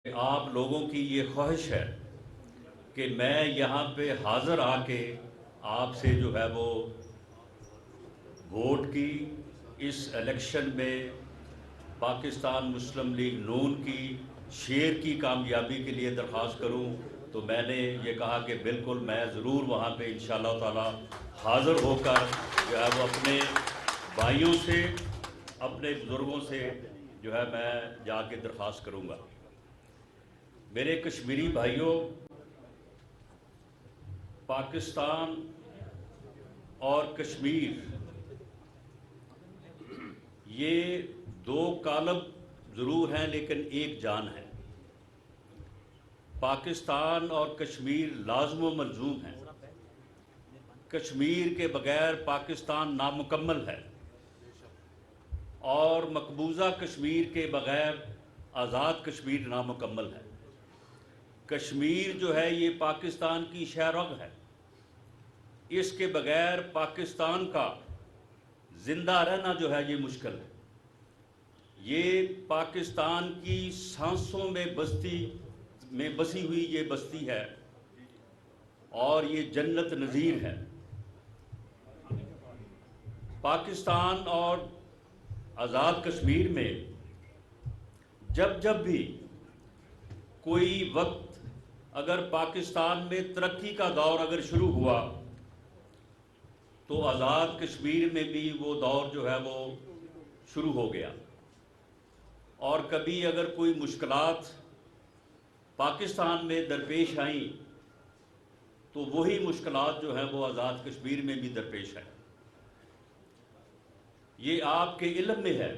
آپ لوگوں کی یہ خواہش ہے کہ میں یہاں پہ حاضر آ کے آپ سے جو ہے وہ ووٹ کی اس الیکشن میں پاکستان مسلم لیگ نون کی شیر کی کامیابی کے لیے درخواست کروں، تو میں نے یہ کہا کہ بالکل میں ضرور وہاں پہ انشاءاللہ تعالی حاضر ہو کر جو ہے وہ اپنے بھائیوں سے، اپنے بزرگوں سے جو ہے میں جا کے درخواست کروں گا۔ میرے کشمیری بھائیوں، پاکستان اور کشمیر یہ دو کالم ضرور ہیں لیکن ایک جان ہے۔ پاکستان اور کشمیر لازم و ملزوم ہیں۔ کشمیر کے بغیر پاکستان نامکمل ہے اور مقبوضہ کشمیر کے بغیر آزاد کشمیر نامکمل ہے۔ کشمیر جو ہے یہ پاکستان کی شہ رگ ہے، اس کے بغیر پاکستان کا زندہ رہنا جو ہے یہ مشکل ہے۔ یہ پاکستان کی سانسوں میں بسی ہوئی یہ بستی ہے اور یہ جنت نظیر ہے۔ پاکستان اور آزاد کشمیر میں جب بھی کوئی وقت اگر پاکستان میں ترقی کا دور اگر شروع ہوا تو آزاد کشمیر میں بھی وہ دور جو ہے وہ شروع ہو گیا، اور کبھی اگر کوئی مشکلات پاکستان میں درپیش آئیں تو وہی مشکلات جو ہیں وہ آزاد کشمیر میں بھی درپیش ہیں۔ یہ آپ کے علم میں ہے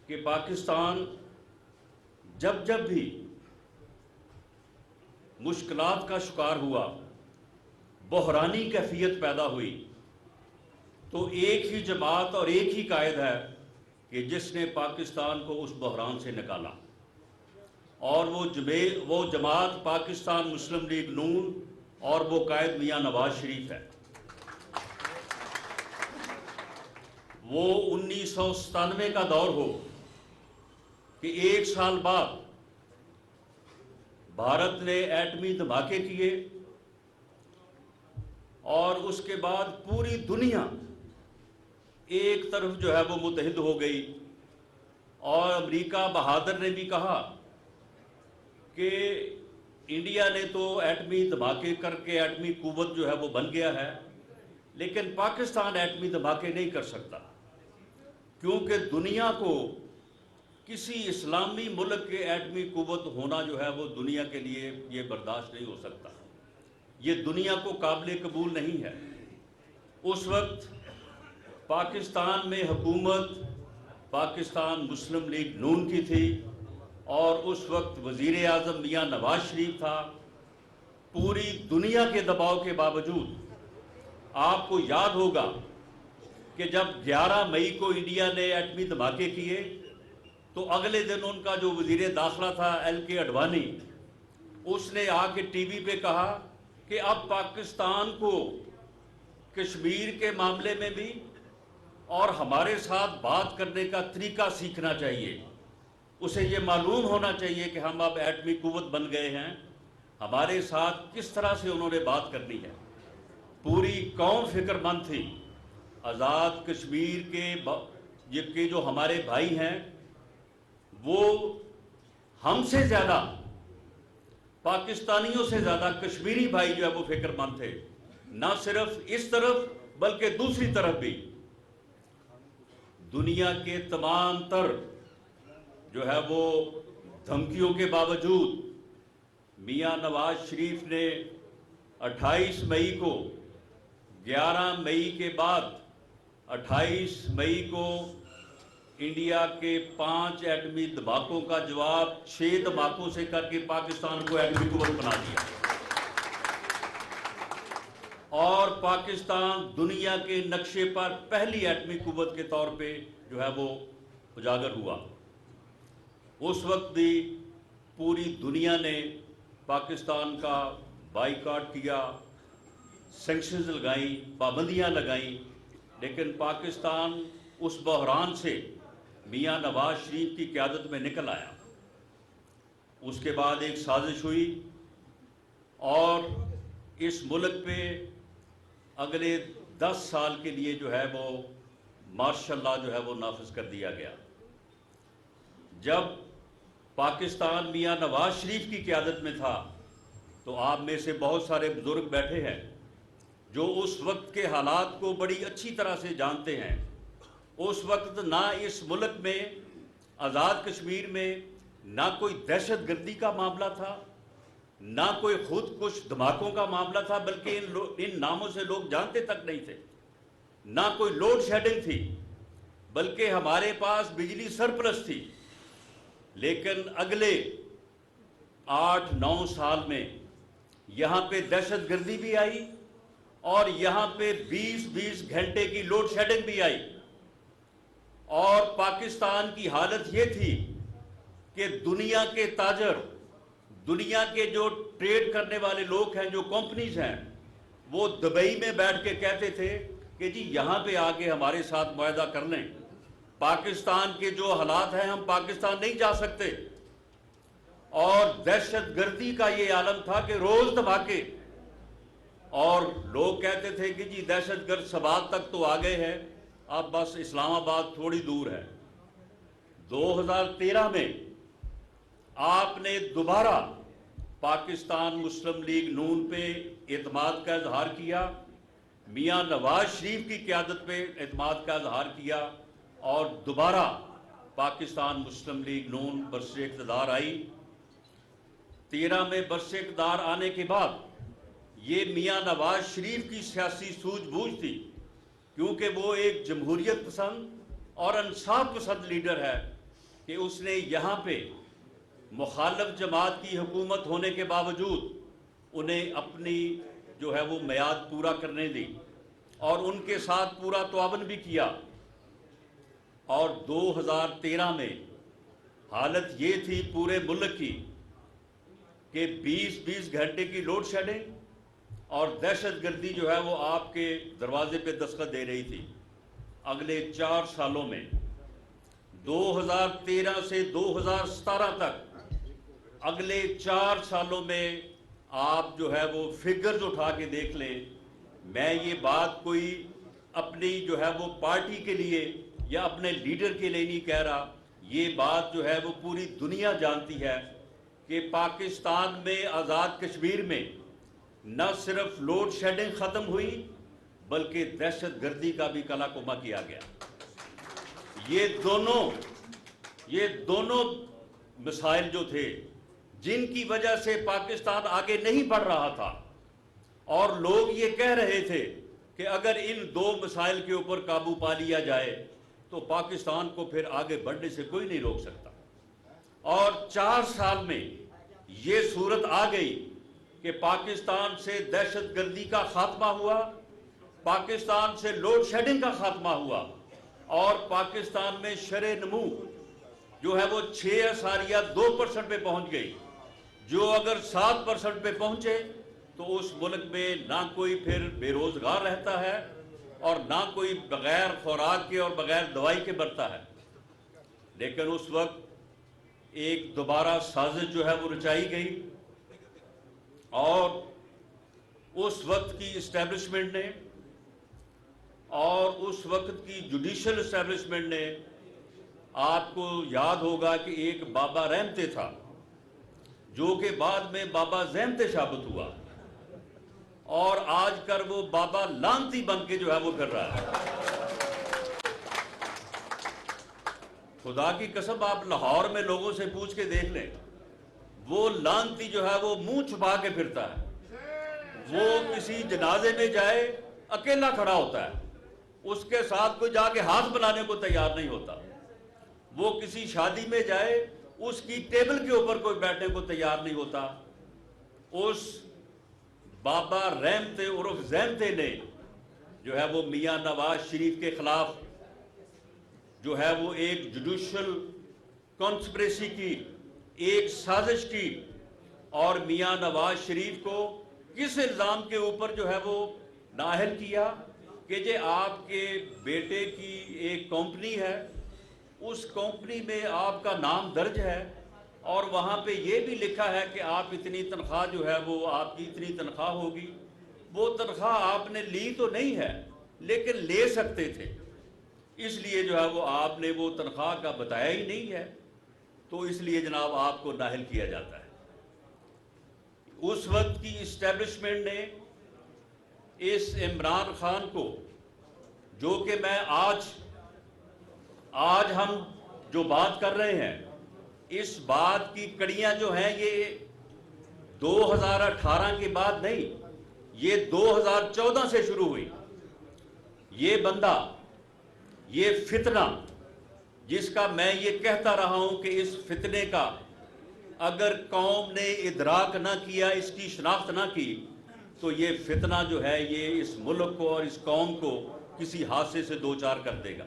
کہ پاکستان جب بھی مشکلات کا شکار ہوا، بحرانی کیفیت پیدا ہوئی، تو ایک ہی جماعت اور ایک ہی قائد ہے کہ جس نے پاکستان کو اس بحران سے نکالا، اور وہ جماعت پاکستان مسلم لیگ نون اور وہ قائد میاں نواز شریف ہے۔ وہ 1997 کا دور ہو کہ ایک سال بعد بھارت نے ایٹمی دھماکے کیے اور اس کے بعد پوری دنیا ایک طرف جو ہے وہ متحد ہو گئی، اور امریکہ بہادر نے بھی کہا کہ انڈیا نے تو ایٹمی دھماکے کر کے ایٹمی قوت جو ہے وہ بن گیا ہے، لیکن پاکستان ایٹمی دھماکے نہیں کر سکتا، کیونکہ دنیا کو کسی اسلامی ملک کے ایٹمی قوت ہونا جو ہے وہ دنیا کے لیے یہ برداشت نہیں ہو سکتا، یہ دنیا کو قابل قبول نہیں ہے۔ اس وقت پاکستان میں حکومت پاکستان مسلم لیگ نون کی تھی، اور اس وقت وزیر اعظم میاں نواز شریف تھا۔ پوری دنیا کے دباؤ کے باوجود آپ کو یاد ہوگا کہ جب 11 مئی کو انڈیا نے ایٹمی دھماکے کیے تو اگلے دن ان کا جو وزیر داخلہ تھا LK اڈوانی، اس نے آ کے ٹی وی پہ کہا کہ اب پاکستان کو کشمیر کے معاملے میں بھی اور ہمارے ساتھ بات کرنے کا طریقہ سیکھنا چاہیے، اسے یہ معلوم ہونا چاہیے کہ ہم اب ایٹمی قوت بن گئے ہیں، ہمارے ساتھ کس طرح سے انہوں نے بات کرنی ہے۔ پوری قوم فکر مند تھی۔ آزاد کشمیر کے جو ہمارے بھائی ہیں وہ ہم سے زیادہ، پاکستانیوں سے زیادہ کشمیری بھائی جو ہے وہ فکر مند تھے، نہ صرف اس طرف بلکہ دوسری طرف بھی۔ دنیا کے تمام تر جو ہے وہ دھمکیوں کے باوجود میاں نواز شریف نے 28 مئی کو، 11 مئی کے بعد 28 مئی کو انڈیا کے 5 ایٹمی دھماکوں کا جواب 6 دھماکوں سے کر کے پاکستان کو ایٹمی قوت بنا دیا، اور پاکستان دنیا کے نقشے پر پہلی ایٹمی قوت کے طور پہ جو ہے وہ اجاگر ہوا۔ اس وقت بھی پوری دنیا نے پاکستان کا بائیکاٹ کیا، سینکشنز لگائیں، پابندیاں لگائیں، لیکن پاکستان اس بحران سے میاں نواز شریف کی قیادت میں نکل آیا۔ اس کے بعد ایک سازش ہوئی اور اس ملک پہ اگلے 10 سال کے لیے جو ہے وہ مارشل لا جو ہے وہ نافذ کر دیا گیا۔ جب پاکستان میاں نواز شریف کی قیادت میں تھا تو آپ میں سے بہت سارے بزرگ بیٹھے ہیں جو اس وقت کے حالات کو بڑی اچھی طرح سے جانتے ہیں۔ اس وقت نہ اس ملک میں آزاد کشمیر میں نہ کوئی دہشت گردی کا معاملہ تھا، نہ کوئی خود کش دھماکوں کا معاملہ تھا، بلکہ ان ناموں سے لوگ جانتے تک نہیں تھے۔ نہ کوئی لوڈ شیڈنگ تھی، بلکہ ہمارے پاس بجلی سرپلس تھی۔ لیکن اگلے 8-9 سال میں یہاں پہ دہشت گردی بھی آئی اور یہاں پہ 20 گھنٹے کی لوڈ شیڈنگ بھی آئی، اور پاکستان کی حالت یہ تھی کہ دنیا کے تاجر، دنیا کے جو ٹریڈ کرنے والے لوگ ہیں، جو کمپنیز ہیں، وہ دبئی میں بیٹھ کے کہتے تھے کہ جی یہاں پہ آگے ہمارے ساتھ معاہدہ کر لیں، پاکستان کے جو حالات ہیں ہم پاکستان نہیں جا سکتے۔ اور دہشت گردی کا یہ عالم تھا کہ روز دھماکے، اور لوگ کہتے تھے کہ جی دہشت گرد سبات تک تو آ گئے ہیں، اب بس اسلام آباد تھوڑی دور ہے۔ 2013 میں آپ نے دوبارہ پاکستان مسلم لیگ نون پہ اعتماد کا اظہار کیا، میاں نواز شریف کی قیادت پہ اعتماد کا اظہار کیا، اور دوبارہ پاکستان مسلم لیگ نون برسر اقتدار آئی۔ 13 میں برسر اقتدار آنے کے بعد یہ میاں نواز شریف کی سیاسی سوجھ بوجھ تھی، کیونکہ وہ ایک جمہوریت پسند اور انصاف پسند لیڈر ہے، کہ اس نے یہاں پہ مخالف جماعت کی حکومت ہونے کے باوجود انہیں اپنی جو ہے وہ میعاد پورا کرنے دی اور ان کے ساتھ پورا تعاون بھی کیا۔ اور 2013 میں حالت یہ تھی پورے ملک کی کہ 20 گھنٹے کی لوڈ شیڈنگ اور دہشت گردی جو ہے وہ آپ کے دروازے پہ دستخط دے رہی تھی۔ اگلے 4 سالوں میں 2013 سے 2017 تک اگلے 4 سالوں میں آپ جو ہے وہ فگرز اٹھا کے دیکھ لیں۔ میں یہ بات کوئی اپنی جو ہے وہ پارٹی کے لیے یا اپنے لیڈر کے لیے نہیں کہہ رہا، یہ بات جو ہے وہ پوری دنیا جانتی ہے کہ پاکستان میں آزاد کشمیر میں نہ صرف لوڈ شیڈنگ ختم ہوئی بلکہ دہشت گردی کا بھی کلا کما کیا گیا۔ یہ دونوں مسائل جو تھے جن کی وجہ سے پاکستان آگے نہیں بڑھ رہا تھا، اور لوگ یہ کہہ رہے تھے کہ اگر ان 2 مسائل کے اوپر قابو پا لیا جائے تو پاکستان کو پھر آگے بڑھنے سے کوئی نہیں روک سکتا۔ اور 4 سال میں یہ صورت آ گئی کہ پاکستان سے دہشت گردی کا خاتمہ ہوا، پاکستان سے لوڈ شیڈنگ کا خاتمہ ہوا، اور پاکستان میں شرح نمو جو ہے وہ 6.2% پہ پہنچ گئی، جو اگر 7% پہ پہنچے تو اس ملک میں نہ کوئی پھر بے روزگار رہتا ہے اور نہ کوئی بغیر خوراک کے اور بغیر دوائی کے مرتا ہے۔ لیکن اس وقت ایک دوبارہ سازش جو ہے وہ رچائی گئی، اور اس وقت کی اسٹیبلشمنٹ نے اور اس وقت کی جوڈیشل اسٹیبلشمنٹ نے، آپ کو یاد ہوگا کہ ایک بابا رحمتے تھا جو کہ بعد میں بابا زحمتے ثابت ہوا، اور آج کر وہ بابا لانتی بن کے جو ہے وہ کر رہا ہے۔ خدا کی قسم آپ لاہور میں لوگوں سے پوچھ کے دیکھ لیں، وہ لانتی جو ہے وہ منہ چھپا کے پھرتا ہے، وہ کسی جنازے میں جائے اکیلا کھڑا ہوتا ہے، اس کے ساتھ کوئی جا کے ہاتھ بنانے کو تیار نہیں ہوتا، وہ کسی شادی میں جائے اس کی ٹیبل کے اوپر کوئی بیٹھنے کو تیار نہیں ہوتا۔ اس بابا رحمتے عرف زحمتے نے جو ہے وہ میاں نواز شریف کے خلاف جو ہے وہ ایک جوڈیشل کانسپریسی کی، ایک سازش کی، اور میاں نواز شریف کو کس الزام کے اوپر جو ہے وہ نااہل کیا کہ جی آپ کے بیٹے کی ایک کمپنی ہے، اس کمپنی میں آپ کا نام درج ہے، اور وہاں پہ یہ بھی لکھا ہے کہ آپ اتنی تنخواہ جو ہے وہ آپ کی اتنی تنخواہ ہوگی. وہ تنخواہ آپ نے لی تو نہیں ہے لیکن لے سکتے تھے، اس لیے جو ہے وہ آپ نے وہ تنخواہ کا بتایا ہی نہیں ہے، تو اس لیے جناب آپ کو نااہل کیا جاتا ہے. اس وقت کی اسٹیبلشمنٹ نے اس عمران خان کو، جو کہ میں آج ہم جو بات کر رہے ہیں، اس بات کی کڑیاں جو ہیں یہ 2018 کے بعد نہیں، یہ 2014 سے شروع ہوئی. یہ بندہ، یہ فتنہ جس کا میں یہ کہتا رہا ہوں کہ اس فتنے کا اگر قوم نے ادراک نہ کیا، اس کی شناخت نہ کی، تو یہ فتنہ جو ہے یہ اس ملک کو اور اس قوم کو کسی حادثے سے دوچار کر دے گا.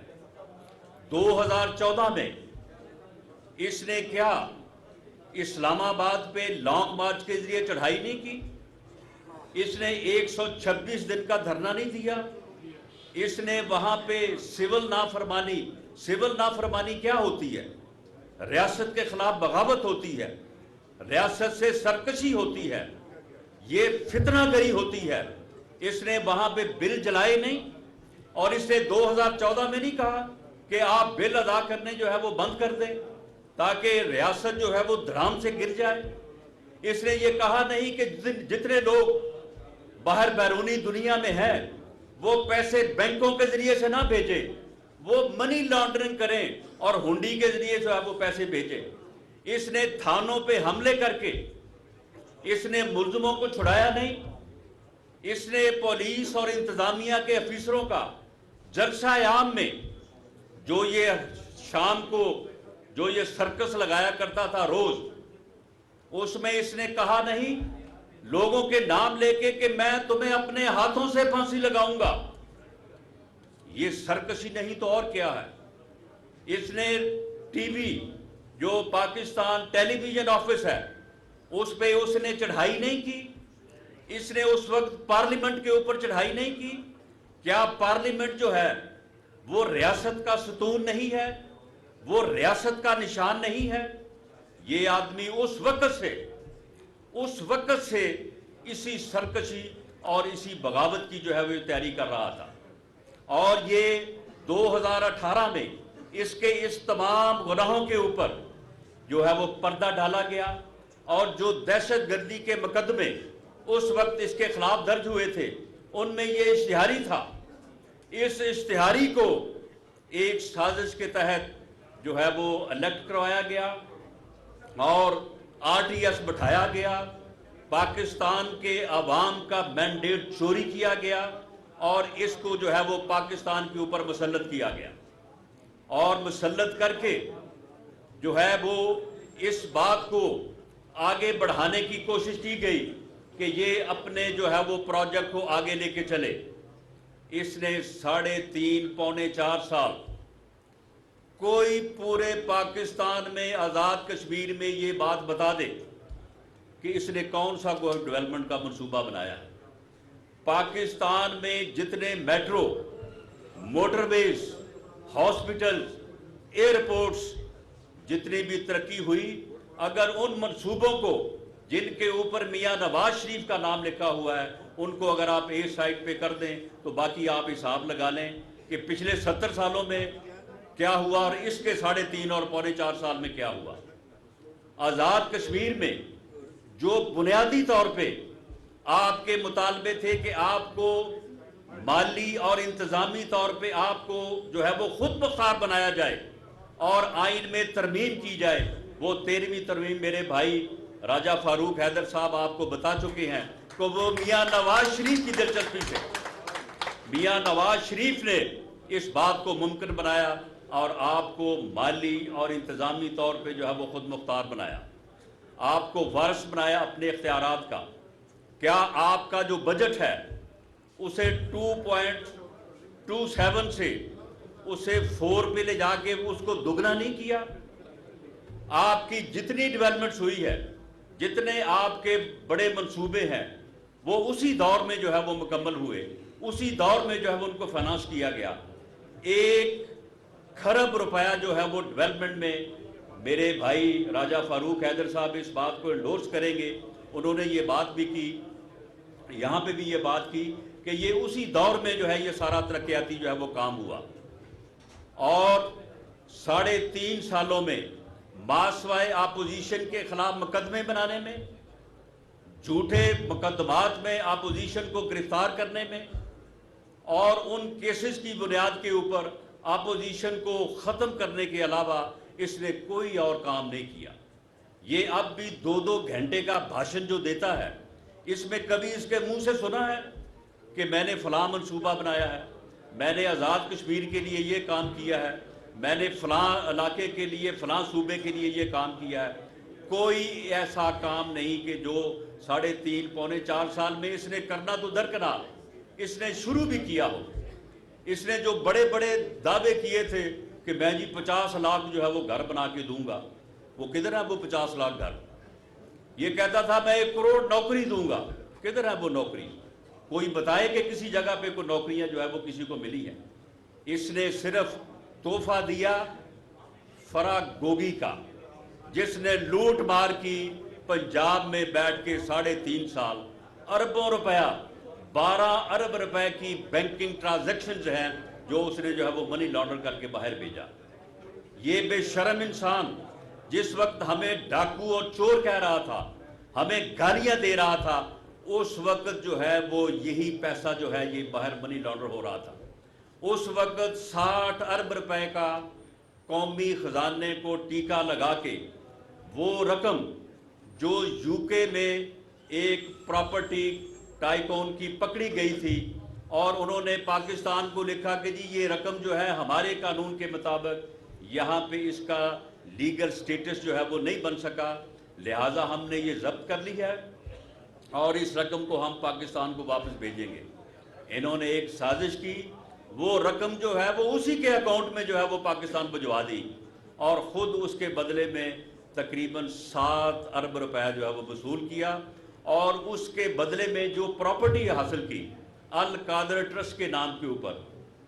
2014 میں اس نے کیا اسلام آباد پہ لانگ مارچ کے ذریعے چڑھائی نہیں کی، اس نے 126 دن کا دھرنا نہیں دیا، اس نے وہاں پہ سول نافرمانی کیا ہوتی ہے؟ ریاست کے خلاف بغاوت ہوتی ہے، ریاست سے سرکشی ہوتی ہے، یہ فتنہ گری ہوتی ہے. اس نے وہاں پہ بل جلائے نہیں، اور اس نے 2014 میں نہیں کہا کہ آپ بل ادا کرنے جو ہے وہ بند کر دیں تاکہ ریاست جو ہے وہ دھڑام سے گر جائے. اس نے یہ کہا نہیں کہ جتنے لوگ باہر بیرونی دنیا میں ہیں وہ پیسے بینکوں کے ذریعے سے نہ بھیجیں، وہ منی لانڈرنگ کریں اور ہنڈی کے ذریعے جو ہے وہ پیسے بھیجیں. اس نے تھانوں پہ حملے کر کے اس نے ملزموں کو چھڑایا نہیں، اس نے پولیس اور انتظامیہ کے افیسروں کا جلسہ عام میں جو یہ شام کو جو یہ سرکس لگایا کرتا تھا روز، اس میں اس نے کہا نہیں لوگوں کے نام لے کے کہ میں تمہیں اپنے ہاتھوں سے پھانسی لگاؤں گا. یہ سرکشی نہیں تو اور کیا ہے. اس نے ٹی وی جو پاکستان ٹیلی ویژن آفس ہے اس پہ اس نے چڑھائی نہیں کی، اس نے اس وقت پارلیمنٹ کے اوپر چڑھائی نہیں کی. کیا پارلیمنٹ جو ہے وہ ریاست کا ستون نہیں ہے؟ وہ ریاست کا نشان نہیں ہے؟ یہ آدمی اس وقت سے اسی سرکشی اور اسی بغاوت کی جو ہے وہ تیاری کر رہا تھا. اور یہ 2018 میں اس کے اس تمام گناہوں کے اوپر جو ہے وہ پردہ ڈالا گیا، اور جو دہشت گردی کے مقدمے اس وقت اس کے خلاف درج ہوئے تھے ان میں یہ اشتہاری تھا. اس اشتہاری کو ایک سازش کے تحت جو ہے وہ الیکٹ کروایا گیا اور RTS بٹھایا گیا، پاکستان کے عوام کا مینڈیٹ چوری کیا گیا اور اس کو جو ہے وہ پاکستان کے اوپر مسلط کیا گیا، اور مسلط کر کے جو ہے وہ اس بات کو آگے بڑھانے کی کوشش کی گئی کہ یہ اپنے جو ہے وہ پروجیکٹ کو آگے لے کے چلے. اس نے 3.5 پونے 4 سال کوئی پورے پاکستان میں آزاد کشمیر میں یہ بات بتا دے کہ اس نے کون سا کوئی ڈیولپمنٹ کا منصوبہ بنایا ہے. پاکستان میں جتنے میٹرو، موٹر ویز، ہاسپٹل، ایئرپورٹس جتنی بھی ترقی ہوئی، اگر ان منصوبوں کو جن کے اوپر میاں نواز شریف کا نام لکھا ہوا ہے ان کو اگر آپ ایک سائٹ پہ کر دیں تو باقی آپ حساب لگا لیں کہ پچھلے 70 سالوں میں کیا ہوا اور اس کے 3.5 اور پونے 4 سال میں کیا ہوا. آزاد کشمیر میں جو بنیادی طور پہ آپ کے مطالبے تھے کہ آپ کو مالی اور انتظامی طور پہ آپ کو جو ہے وہ خود مختار بنایا جائے اور آئین میں ترمیم کی جائے، وہ 13ویں ترمیم میرے بھائی راجہ فاروق حیدر صاحب آپ کو بتا چکے ہیں کہ وہ میاں نواز شریف کی دلچسپی سے، میاں نواز شریف نے اس بات کو ممکن بنایا اور آپ کو مالی اور انتظامی طور پہ جو ہے وہ خود مختار بنایا، آپ کو وارث بنایا اپنے اختیارات کا. کیا آپ کا جو بجٹ ہے اسے 2.27 سے اسے 4 پہ لے جا کے اس کو دگنا نہیں کیا؟ آپ کی جتنی ڈیولپمنٹس ہوئی ہے، جتنے آپ کے بڑے منصوبے ہیں، وہ اسی دور میں جو ہے وہ مکمل ہوئے، اسی دور میں جو ہے وہ ان کو فائنانس کیا گیا. 1 کھرب روپیہ جو ہے وہ ڈیولپمنٹ میں میرے بھائی راجہ فاروق حیدر صاحب اس بات کو انڈورس کریں گے. انہوں نے یہ بات بھی کی, یہاں پہ بھی یہ بات کی کہ یہ اسی دور میں جو ہے یہ سارا ترقیاتی جو ہے وہ کام ہوا. اور 3.5 سالوں میں ماسوائے اپوزیشن کے خلاف مقدمے بنانے میں, جھوٹے مقدمات میں اپوزیشن کو گرفتار کرنے میں, اور ان کیسز کی بنیاد کے اوپر اپوزیشن کو ختم کرنے کے علاوہ اس نے کوئی اور کام نہیں کیا. یہ اب بھی 2 گھنٹے کا بھاشن جو دیتا ہے, اس میں کبھی اس کے منہ سے سنا ہے کہ میں نے فلاں منصوبہ بنایا ہے, میں نے آزاد کشمیر کے لیے یہ کام کیا ہے, میں نے فلاں علاقے کے لیے فلاں صوبے کے لیے یہ کام کیا ہے؟ کوئی ایسا کام نہیں کہ جو 3.5 پونے 4 سال میں اس نے کرنا تو درکنار, اس نے شروع بھی کیا ہو. اس نے جو بڑے بڑے دعوے کیے تھے کہ میں جی 50 لاکھ جو ہے وہ گھر بنا کے دوں گا, وہ کدھر ہے وہ 50 لاکھ گھر؟ یہ کہتا تھا میں 1 کروڑ نوکری دوں گا, کدھر ہے وہ نوکری؟ کوئی بتائے کہ کسی جگہ پہ کوئی نوکریاں جو ہے وہ کسی کو ملی ہیں؟ اس نے صرف تحفہ دیا فرا گوگی کا, جس نے لوٹ مار کی پنجاب میں بیٹھ کے 3.5 سال, اربوں روپیہ 12 ارب روپے کی بینکنگ ٹرانزیکشنز ہیں جو اس نے جو ہے وہ منی لانڈر کر کے باہر بھیجا. یہ بے شرم انسان جس وقت ہمیں ڈاکو اور چور کہہ رہا تھا, ہمیں گالیاں دے رہا تھا, اس وقت جو ہے وہ یہی پیسہ جو ہے یہ باہر منی لانڈر ہو رہا تھا. اس وقت 60 ارب روپے کا قومی خزانے کو ٹیکہ لگا کے وہ رقم جو یو کے میں ایک پراپرٹی ٹائکون کی پکڑی گئی تھی, اور انہوں نے پاکستان کو لکھا کہ جی یہ رقم جو ہے ہمارے قانون کے مطابق یہاں پہ اس کا لیگل سٹیٹس جو ہے وہ نہیں بن سکا, لہٰذا ہم نے یہ ضبط کر لی ہے اور اس رقم کو ہم پاکستان کو واپس بھیجیں گے. انہوں نے ایک سازش کی, وہ رقم جو ہے وہ اسی کے اکاؤنٹ میں جو ہے وہ پاکستان بھجوا دی, اور خود اس کے بدلے میں تقریباً 7 ارب روپے جو ہے وہ وصول کیا, اور اس کے بدلے میں جو پراپرٹی حاصل کی القادر ٹرسٹ کے نام کے اوپر.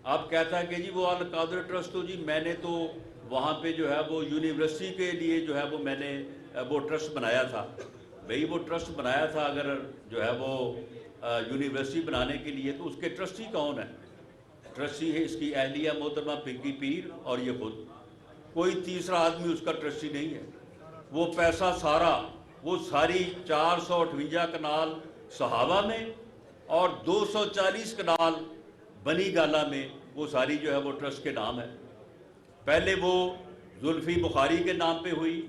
اب کہتا ہے کہ جی وہ القادر ٹرسٹ تو جی میں نے تو وہاں پہ جو ہے وہ یونیورسٹی کے لیے جو ہے وہ میں نے وہ ٹرسٹ بنایا تھا. بھئی وہ ٹرسٹ بنایا تھا اگر جو ہے وہ یونیورسٹی بنانے کے لیے, تو اس کے ٹرسٹی کون ہے؟ ٹرسٹی ہے اس کی اہلیہ محترمہ پنکی پیر اور یہ خود, کوئی تیسرا آدمی اس کا ٹرسٹی نہیں ہے. وہ پیسہ سارا, وہ ساری 458 کنال صحابہ میں اور 240 کنال بنی گالا میں وہ ساری جو ہے وہ ٹرسٹ کے نام ہے. پہلے وہ زلفی بخاری کے نام پہ ہوئی,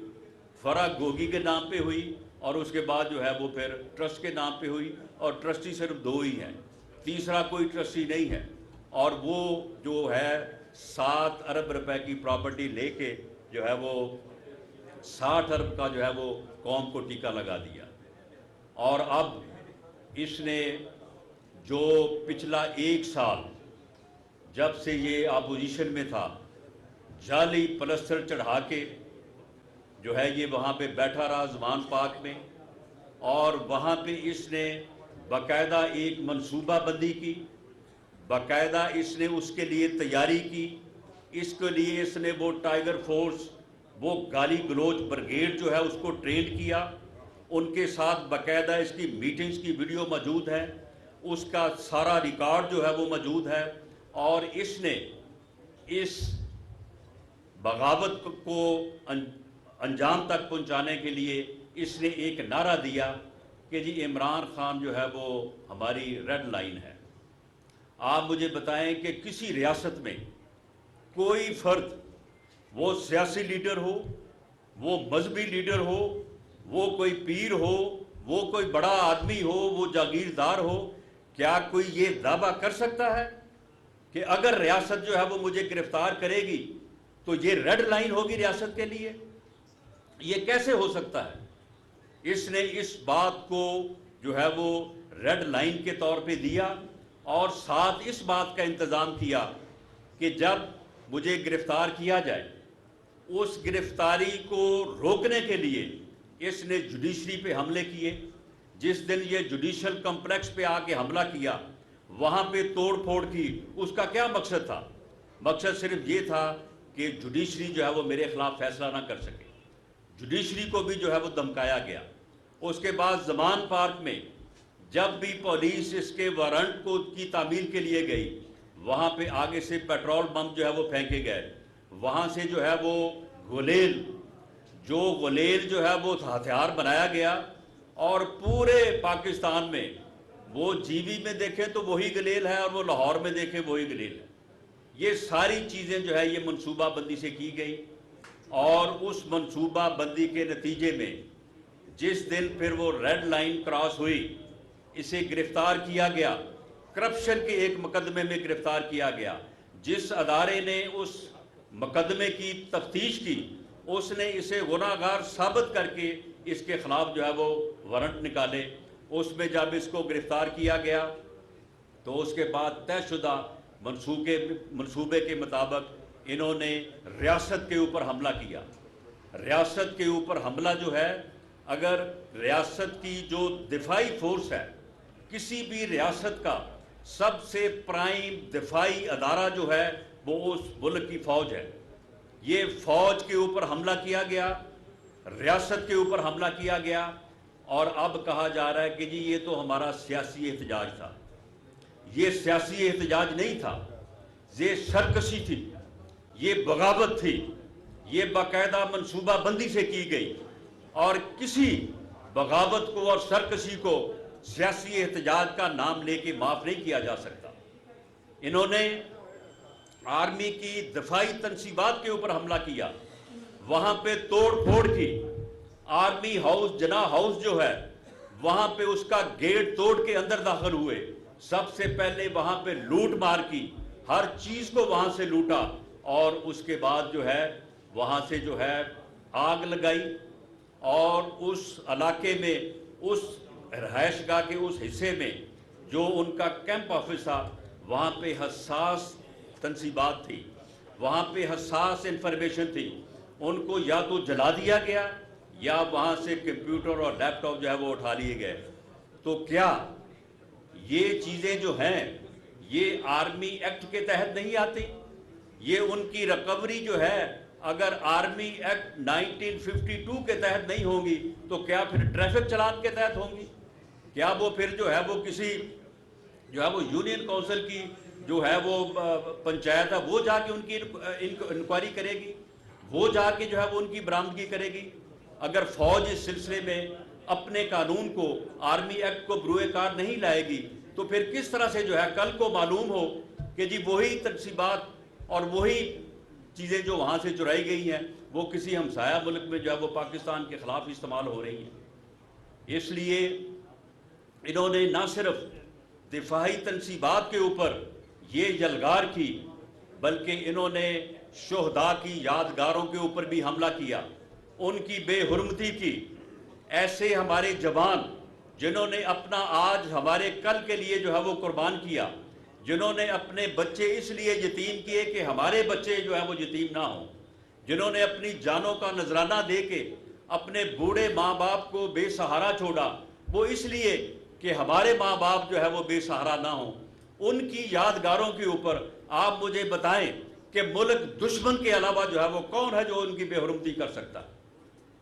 فرا گوگی کے نام پہ ہوئی, اور اس کے بعد جو ہے وہ پھر ٹرسٹ کے نام پہ ہوئی, اور ٹرسٹی صرف 2 ہی ہیں, تیسرا کوئی ٹرسٹی نہیں ہے. اور وہ جو ہے 7 ارب روپے کی پراپرٹی لے کے جو ہے وہ 60 ارب کا جو ہے وہ قوم کو ٹیکہ لگا دیا. اور اب اس نے جو پچھلا 1 سال جب سے یہ اپوزیشن میں تھا, جعلی پلستر چڑھا کے جو ہے یہ وہاں پہ بیٹھا رہا زمان پاک میں, اور وہاں پہ اس نے باقاعدہ ایک منصوبہ بندی کی, باقاعدہ اس نے اس کے لیے تیاری کی. اس کے لیے اس نے وہ ٹائیگر فورس, وہ گالی گلوچ بریگیڈ جو ہے اس کو ٹرین کیا, ان کے ساتھ باقاعدہ اس کی میٹنگز کی ویڈیو موجود ہے, اس کا سارا ریکارڈ جو ہے وہ موجود ہے. اور اس نے اس بغاوت کو انجام تک پہنچانے کے لیے اس نے ایک نعرہ دیا کہ جی عمران خان جو ہے وہ ہماری ریڈ لائن ہے. آپ مجھے بتائیں کہ کسی ریاست میں کوئی فرد, وہ سیاسی لیڈر ہو, وہ مذہبی لیڈر ہو, وہ کوئی پیر ہو, وہ کوئی بڑا آدمی ہو, وہ جاگیردار ہو, کیا کوئی یہ دعویٰ کر سکتا ہے کہ اگر ریاست جو ہے وہ مجھے گرفتار کرے گی تو یہ ریڈ لائن ہوگی ریاست کے لیے؟ یہ کیسے ہو سکتا ہے؟ اس نے اس بات کو جو ہے وہ ریڈ لائن کے طور پہ دیا, اور ساتھ اس بات کا انتظام کیا کہ جب مجھے گرفتار کیا جائے, اس گرفتاری کو روکنے کے لیے اس نے جوڈیشری پہ حملے کیے. جس دن یہ جوڈیشل کمپلیکس پہ آ کے حملہ کیا, وہاں پہ توڑ پھوڑ کی, اس کا کیا مقصد تھا؟ مقصد صرف یہ تھا کہ جوڈیشری جو ہے وہ میرے خلاف فیصلہ نہ کر سکے. جوڈیشری کو بھی جو ہے وہ دھمکایا گیا۔ اس کے بعد زمان پارک میں جب بھی پولیس اس کے وارنٹ کو کی تعمیل کے لیے گئی، وہاں پہ آگے سے پیٹرول بم جو ہے وہ پھینکے گئے، وہاں سے جو ہے وہ غلیل جو ہے وہ ہتھیار بنایا گیا، اور پورے پاکستان میں وہ جی وی میں دیکھیں تو وہی غلیل ہے، اور وہ لاہور میں دیکھیں وہی غلیل ہے۔ یہ ساری چیزیں جو ہے یہ منصوبہ بندی سے کی گئی، اور اس منصوبہ بندی کے نتیجے میں جس دن پھر وہ ریڈ لائن کراس ہوئی، اسے گرفتار کیا گیا، کرپشن کے ایک مقدمے میں گرفتار کیا گیا۔ جس ادارے نے اس مقدمے کی تفتیش کی، اس نے اسے گناہ گار ثابت کر کے اس کے خلاف جو ہے وہ وارنٹ نکالے۔ اس میں جب اس کو گرفتار کیا گیا تو اس کے بعد طے شدہ منصوبے کے مطابق انہوں نے ریاست کے اوپر حملہ کیا۔ ریاست کے اوپر حملہ جو ہے، اگر ریاست کی جو دفاعی فورس ہے، کسی بھی ریاست کا سب سے پرائم دفاعی ادارہ جو ہے وہ اس ملک کی فوج ہے۔ یہ فوج کے اوپر حملہ کیا گیا، ریاست کے اوپر حملہ کیا گیا، اور اب کہا جا رہا ہے کہ جی یہ تو ہمارا سیاسی احتجاج تھا۔ یہ سیاسی احتجاج نہیں تھا، یہ سرکشی تھی، یہ بغاوت تھی، یہ باقاعدہ منصوبہ بندی سے کی گئی، اور کسی بغاوت کو اور سرکشی کو سیاسی احتجاج کا نام لے کے معاف نہیں کیا جا سکتا۔ انہوں نے آرمی کی دفاعی تنصیبات کے اوپر حملہ کیا، وہاں پہ توڑ پھوڑ کی، آرمی ہاؤس جناح ہاؤس جو ہے وہاں پہ اس کا گیٹ توڑ کے اندر داخل ہوئے، سب سے پہلے وہاں پہ لوٹ مار کی، ہر چیز کو وہاں سے لوٹا، اور اس کے بعد جو ہے وہاں سے جو ہے آگ لگائی، اور اس علاقے میں اس رہائش گاہ کے اس حصے میں جو ان کا کیمپ آفس تھا، وہاں پہ حساس تنصیبات تھی، وہاں پہ حساس انفارمیشن تھی، ان کو یا تو جلا دیا گیا یا وہاں سے کمپیوٹر اور لیپ ٹاپ جو ہے وہ اٹھا لیے گئے۔ تو کیا یہ چیزیں جو ہیں یہ آرمی ایکٹ کے تحت نہیں آتی؟ یہ ان کی ریکوری جو ہے اگر آرمی ایکٹ 1952 کے تحت نہیں ہوں گی تو کیا پھر ٹریفک چلان کے تحت ہوں گی؟ کیا وہ پھر جو ہے وہ کسی جو ہے وہ یونین کونسل کی جو ہے وہ پنچایت ہے وہ جا کے ان کی انکوائری کرے گی، وہ جا کے جو ہے وہ ان کی برآمدگی کرے گی؟ اگر فوج اس سلسلے میں اپنے قانون کو، آرمی ایکٹ کو بروئے کار نہیں لائے گی تو پھر کس طرح سے جو ہے کل کو معلوم ہو کہ جی وہی تنصیبات اور وہی چیزیں جو وہاں سے چرائی گئی ہیں وہ کسی ہمسایہ ملک میں جو ہے وہ پاکستان کے خلاف استعمال ہو رہی ہیں؟ اس لیے انہوں نے نہ صرف دفاعی تنصیبات کے اوپر یہ یلغار کی، بلکہ انہوں نے شہداء کی یادگاروں کے اوپر بھی حملہ کیا، ان کی بے حرمتی کی۔ ایسے ہمارے جوان جنہوں نے اپنا آج ہمارے کل کے لیے جو ہے وہ قربان کیا، جنہوں نے اپنے بچے اس لیے یتیم کیے کہ ہمارے بچے جو ہیں وہ یتیم نہ ہوں، جنہوں نے اپنی جانوں کا نذرانہ دے کے اپنے بوڑھے ماں باپ کو بے سہارا چھوڑا، وہ اس لیے کہ ہمارے ماں باپ جو ہے وہ بے سہارا نہ ہوں، ان کی یادگاروں کے اوپر آپ مجھے بتائیں کہ ملک دشمن کے علاوہ جو ہے وہ کون ہے جو ان کی بے حرمتی کر سکتا؟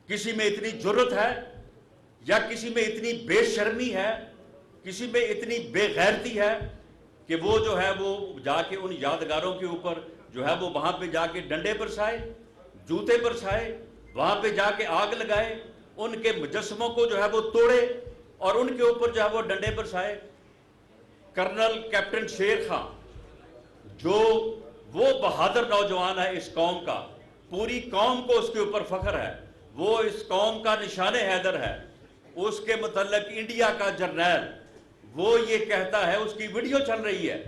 کسی میں اتنی جرت ہے یا کسی میں اتنی بے شرمی ہے، کسی میں اتنی بے غیرتی ہے کہ وہ جو ہے وہ جا کے ان یادگاروں کے اوپر جو ہے وہ وہاں پہ جا کے ڈنڈے برسائے، جوتے برسائے، وہاں پہ جا کے آگ لگائے، ان کے مجسموں کو جو ہے وہ توڑے اور ان کے اوپر جو ہے وہ ڈنڈے برسائے؟ کرنل کیپٹن شیر خان جو وہ بہادر نوجوان ہے اس قوم کا، پوری قوم کو اس کے اوپر فخر ہے، وہ اس قوم کا نشان حیدر ہے، اس کے متعلق انڈیا کا جرنیل وہ یہ کہتا ہے، اس کی ویڈیو چل رہی ہے،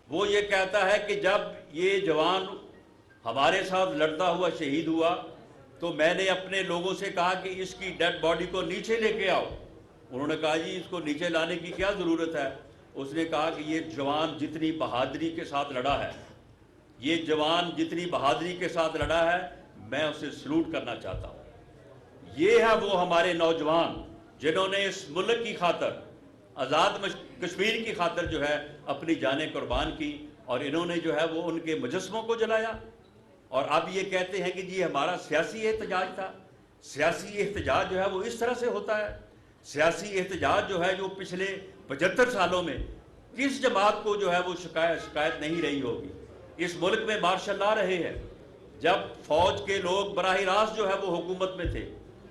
وہ یہ کہتا ہے کہ جب یہ جوان ہمارے ساتھ لڑتا ہوا شہید ہوا تو میں نے اپنے لوگوں سے کہا کہ اس کی ڈیڈ باڈی کو نیچے لے کے آؤ۔ انہوں نے کہا جی اس کو نیچے لانے کی کیا ضرورت ہے؟ اس نے کہا کہ یہ جوان جتنی بہادری کے ساتھ لڑا ہے، یہ جوان جتنی بہادری کے ساتھ لڑا ہے میں اسے سلوٹ کرنا چاہتا ہوں۔ یہ ہے وہ ہمارے نوجوان جنہوں نے اس ملک کی خاطر، آزاد کشمیر کی خاطر جو ہے اپنی جانیں قربان کی، اور انہوں نے جو ہے وہ ان کے مجسموں کو جلایا، اور اب یہ کہتے ہیں کہ جی ہمارا سیاسی احتجاج تھا۔ سیاسی احتجاج جو ہے وہ اس طرح سے ہوتا ہے. سیاسی احتجاج جو ہے جو پچھلے 75 سالوں میں کس جماعت کو جو ہے وہ شکایت نہیں رہی ہوگی. اس ملک میں مارشل لا رہے ہیں. جب فوج کے لوگ براہ راست جو ہے وہ حکومت میں تھے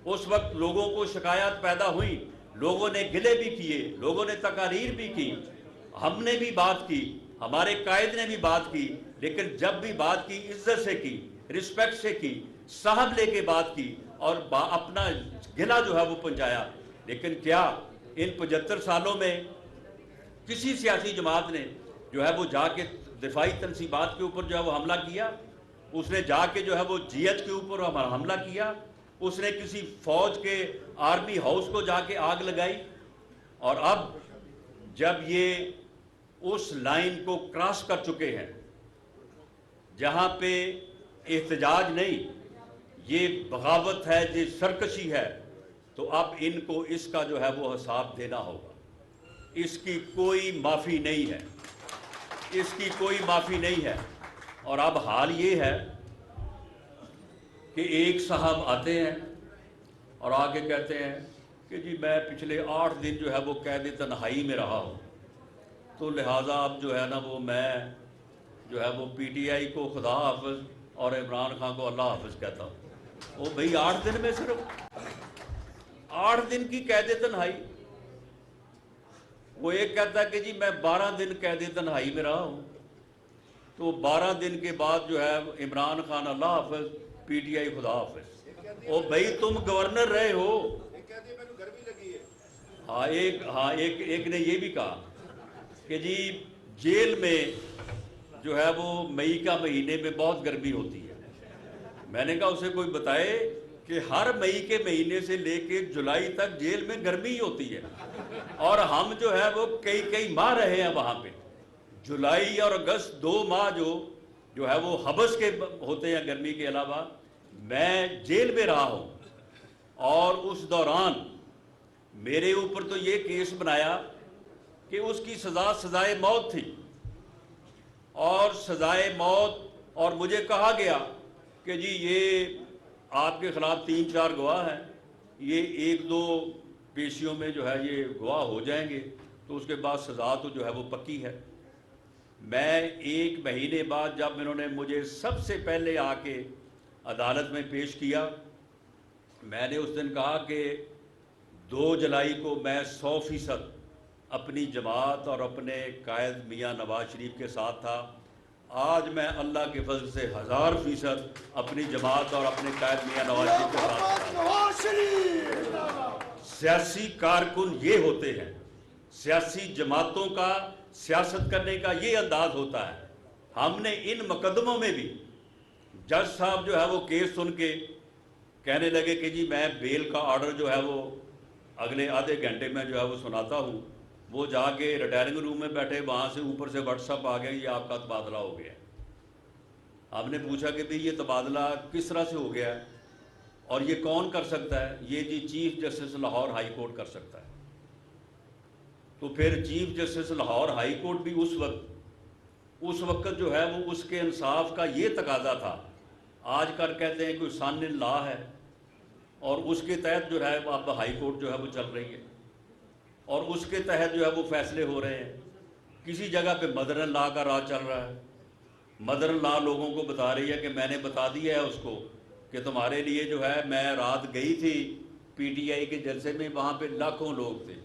اس وقت لوگوں کو شکایات پیدا ہوئی, لوگوں نے گلے بھی کیے, لوگوں نے تقاریر بھی کی, ہم نے بھی بات کی, ہمارے قائد نے بھی بات کی, لیکن جب بھی بات کی عزت سے کی, رسپیکٹ سے کی, صاحب لے کے بات کی اور اپنا گلہ جو ہے وہ پہنچایا. لیکن کیا ان 75 سالوں میں کسی سیاسی جماعت نے جو ہے وہ جا کے دفاعی تنصیبات کے اوپر جو ہے وہ حملہ کیا؟ اس نے جا کے جو ہے وہ جی ایچ کے اوپر حملہ کیا؟ اس نے کسی فوج کے آرمی ہاؤس کو جا کے آگ لگائی؟ اور اب جب یہ اس لائن کو کراس کر چکے ہیں جہاں پہ احتجاج نہیں, یہ بغاوت ہے, یہ سرکشی ہے, تو اب ان کو اس کا جو ہے وہ حساب دینا ہوگا. اس کی کوئی معافی نہیں ہے, اس کی کوئی معافی نہیں ہے. اور اب حال یہ ہے کہ ایک صاحب آتے ہیں اور آگے کہتے ہیں کہ جی میں پچھلے 8 دن جو ہے وہ قید تنہائی میں رہا ہوں, تو لہٰذا اب جو ہے نا وہ میں جو ہے وہ پی ٹی آئی کو خدا حافظ اور عمران خان کو اللہ حافظ کہتا ہوں. وہ بھئی 8 دن میں صرف 8 دن کی قید تنہائی. وہ ایک کہتا ہے کہ جی میں 12 دن قید تنہائی میں رہا ہوں, تو 12 دن کے بعد جو ہے عمران خان اللہ حافظ, پی ٹی آئی خدا حافظ. او بھئی تم گورنر رہے ہو. ایک نے یہ بھی کہا کہ جی جیل میں جو ہے وہ مئی کا مہینے میں بہت گرمی ہوتی ہے. میں نے کہا اسے کوئی بتائے کہ ہر مئی کے مہینے سے لے کے جولائی تک جیل میں گرمی ہی ہوتی ہے, اور ہم جو ہے وہ کئی ماہ رہے ہیں وہاں پہ. جولائی اور اگست 2 ماہ جو ہے وہ حبس کے ہوتے ہیں گرمی کے علاوہ. میں جیل میں رہا ہوں اور اس دوران میرے اوپر تو یہ کیس بنایا کہ اس کی سزائے موت تھی, اور سزائے موت, اور مجھے کہا گیا کہ جی یہ آپ کے خلاف 3-4 گواہ ہیں, یہ 1-2 پیشیوں میں جو ہے یہ گواہ ہو جائیں گے تو اس کے بعد سزا تو جو ہے وہ پکی ہے. میں 1 مہینے بعد جب انہوں نے مجھے سب سے پہلے آ کے عدالت میں پیش کیا, میں نے اس دن کہا کہ 2 جولائی کو میں 100% اپنی جماعت اور اپنے قائد میاں نواز شریف کے ساتھ تھا. آج میں اللہ کے فضل سے 1000% اپنی جماعت اور اپنے قائد میاں نواز شریف کے ساتھ تھا. سیاسی کارکن یہ ہوتے ہیں, سیاسی جماعتوں کا سیاست کرنے کا یہ انداز ہوتا ہے. ہم نے ان مقدموں میں بھی جج صاحب جو ہے وہ کیس سن کے کہنے لگے کہ جی میں بیل کا آرڈر جو ہے وہ اگلے آدھے گھنٹے میں جو ہے وہ سناتا ہوں. وہ جا کے ریٹائرنگ روم میں بیٹھے, وہاں سے اوپر سے واٹس ایپ آ گیا یہ آپ کا تبادلہ ہو گیا. ہم نے پوچھا کہ بھئی یہ تبادلہ کس طرح سے ہو گیا ہے اور یہ کون کر سکتا ہے؟ یہ جی chief justice Lahore high court کر سکتا ہے. تو پھر chief justice Lahore high court بھی اس وقت جو ہے وہ اس کے انصاف کا یہ تقاضا تھا. آج کل کہتے ہیں کوئی سان ان لا ہے, اور اس کے تحت جو ہے اب ہائی کورٹ جو ہے وہ چل رہی ہے, اور اس کے تحت جو ہے وہ فیصلے ہو رہے ہیں. کسی جگہ پہ مدر ان لا کا راج چل رہا ہے. مدر ان لا لوگوں کو بتا رہی ہے کہ میں نے بتا دیا ہے اس کو کہ تمہارے لیے جو ہے, میں رات گئی تھی پی ٹی آئی کے جلسے میں, وہاں پہ لاکھوں لوگ تھے.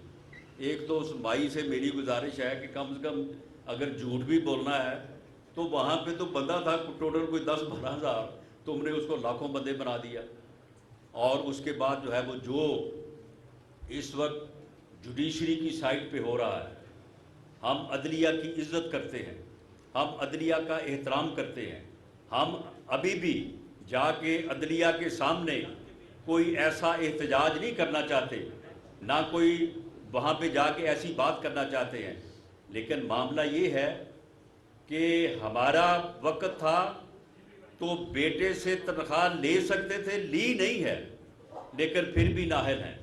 ایک تو اس مائی سے میری گزارش ہے کہ کم سے کم اگر جھوٹ بھی بولنا ہے تو وہاں پہ تو بندہ تھا ٹوٹل کوئی 10-12 ہزار, تم نے اس کو لاکھوں بندے بنا دیا. اور اس کے بعد جو ہے وہ جو اس وقت جوڈیشری کی سائٹ پہ ہو رہا ہے, ہم عدلیہ کی عزت کرتے ہیں, ہم عدلیہ کا احترام کرتے ہیں. ہم ابھی بھی جا کے عدلیہ کے سامنے کوئی ایسا احتجاج نہیں کرنا چاہتے, نہ کوئی وہاں پہ جا کے ایسی بات کرنا چاہتے ہیں. لیکن معاملہ یہ ہے کہ ہمارا وقت تھا تو بیٹے سے تنخواہ لے سکتے تھے, لی نہیں ہے, لیکن پھر بھی نااہل ہیں.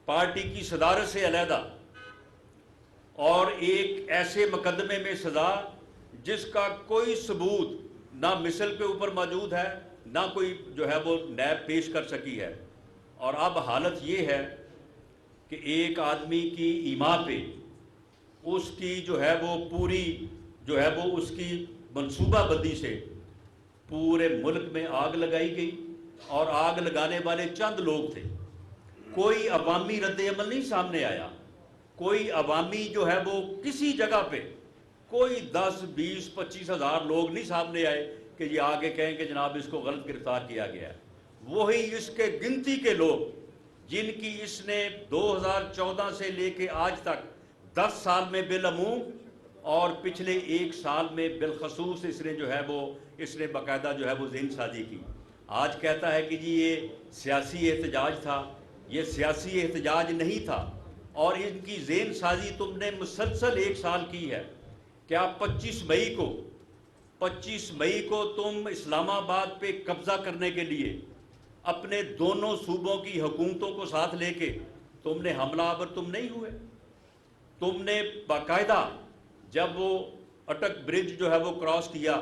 پارٹی کی صدارت سے علیحدہ, اور ایک ایسے مقدمے میں سزا جس کا کوئی ثبوت نہ مثل کے اوپر موجود ہے, نہ کوئی جو ہے وہ نیب پیش کر سکی ہے. اور اب حالت یہ ہے کہ ایک آدمی کی ایما پہ اس کی جو ہے وہ پوری جو ہے وہ اس کی منصوبہ بندی سے پورے ملک میں آگ لگائی گئی، اور آگ لگانے والے چند لوگ تھے۔ کوئی عوامی رد عمل نہیں سامنے آیا، کوئی عوامی جو ہے وہ کسی جگہ پہ کوئی 10 20 25 ہزار لوگ نہیں سامنے آئے کہ یہ آگے کہیں کہ جناب اس کو غلط گرفتار کیا گیا ہے۔ وہی اس کے گنتی کے لوگ جن کی اس نے 2014 سے لے کے آج تک 10 سال میں بالعموم اور پچھلے 1 سال میں بالخصوص اس نے جو ہے وہ اس نے باقاعدہ جو ہے وہ ذہن سازی کی۔ آج کہتا ہے کہ جی یہ سیاسی احتجاج تھا، یہ سیاسی احتجاج نہیں تھا، اور ان کی ذہن سازی تم نے مسلسل 1 سال کی ہے۔ کیا 25 مئی کو تم اسلام آباد پہ قبضہ کرنے کے لیے اپنے دونوں صوبوں کی حکومتوں کو ساتھ لے کے تم نے حملہ آور تم نہیں ہوئے؟ تم نے باقاعدہ جب وہ اٹک برج جو ہے وہ کراس کیا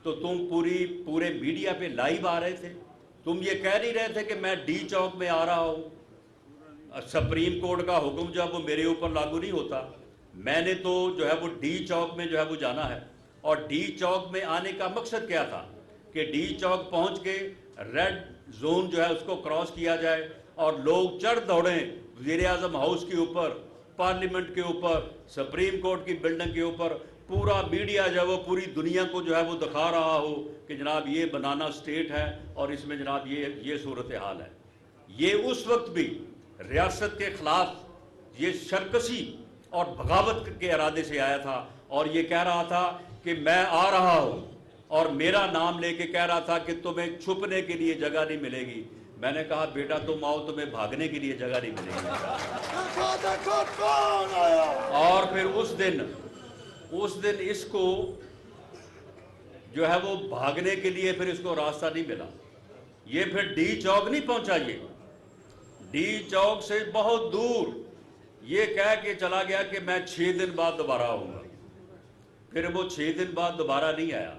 تو تم پورے میڈیا پہ لائیو آ رہے تھے، تم یہ کہہ نہیں رہے تھے کہ میں ڈی چوک میں آ رہا ہوں، سپریم کورٹ کا حکم جو ہے وہ میرے اوپر لاگو نہیں ہوتا، میں نے تو جو ہے وہ ڈی چوک میں جو ہے وہ جانا ہے۔ اور ڈی چوک میں آنے کا مقصد کیا تھا کہ ڈی چوک پہنچ کے ریڈ زون جو ہے اس کو کراس کیا جائے اور لوگ چڑھ دوڑیں وزیر اعظم ہاؤس کے اوپر، پارلیمنٹ کے اوپر، سپریم کورٹ کی بلڈنگ کے اوپر، پورا میڈیا جو ہے وہ پوری دنیا کو جو ہے وہ دکھا رہا ہو کہ جناب یہ بنانا سٹیٹ ہے اور اس میں جناب یہ صورتحال ہے۔ یہ اس وقت بھی ریاست کے خلاف یہ شرکسی اور بغاوت کے ارادے سے آیا تھا، اور یہ کہہ رہا تھا کہ میں آ رہا ہوں، اور میرا نام لے کے کہہ رہا تھا کہ تمہیں چھپنے کے لیے جگہ نہیں ملے گی۔ میں نے کہا بیٹا تم آؤ، تمہیں بھاگنے کے لیے جگہ نہیں ملے گی۔ اور پھر اس دن اس کو جو ہے وہ بھاگنے کے لیے پھر اس کو راستہ نہیں ملا، یہ پھر ڈی چوک نہیں پہنچا، یہ ڈی چوک سے بہت دور یہ کہہ کے چلا گیا کہ میں 6 دن بعد دوبارہ آؤں گا۔ پھر وہ 6 دن بعد دوبارہ نہیں آیا۔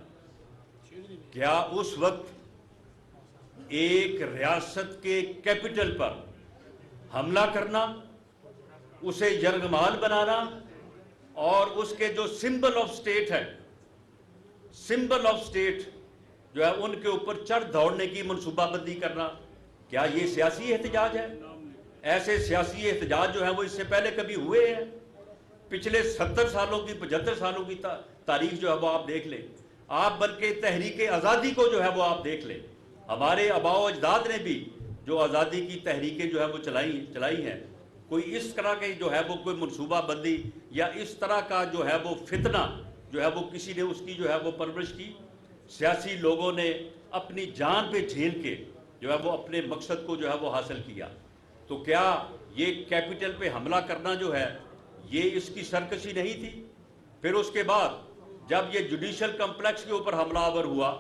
کیا اس وقت ایک ریاست کے کیپٹل پر حملہ کرنا، اسے یرغمال بنانا، اور اس کے جو سمبل آف سٹیٹ ہے، سمبل آف سٹیٹ جو ہے ان کے اوپر چڑھ دوڑنے کی منصوبہ بندی کرنا، کیا یہ سیاسی احتجاج ہے؟ ایسے سیاسی احتجاج جو ہیں وہ اس سے پہلے کبھی ہوئے ہیں؟ پچھلے 70 سالوں کی 75 سالوں کی تاریخ جو ہے وہ آپ دیکھ لیں، آپ بلکہ تحریک آزادی کو جو ہے وہ آپ دیکھ لیں، ہمارے آباء و اجداد نے بھی جو آزادی کی تحریکیں جو ہے وہ چلائی ہیں، کوئی اس طرح کے جو ہے وہ کوئی منصوبہ بندی یا اس طرح کا جو ہے وہ فتنہ جو ہے وہ کسی نے اس کی جو ہے وہ پرورش کی؟ سیاسی لوگوں نے اپنی جان پہ جھیل کے جو ہے وہ اپنے مقصد کو جو ہے وہ حاصل کیا۔ تو کیا یہ کیپٹل پہ حملہ کرنا جو ہے یہ اس کی سرکشی نہیں تھی؟ پھر اس کے بعد جب یہ جوڈیشل کمپلیکس کے اوپر حملہ آور ہوا،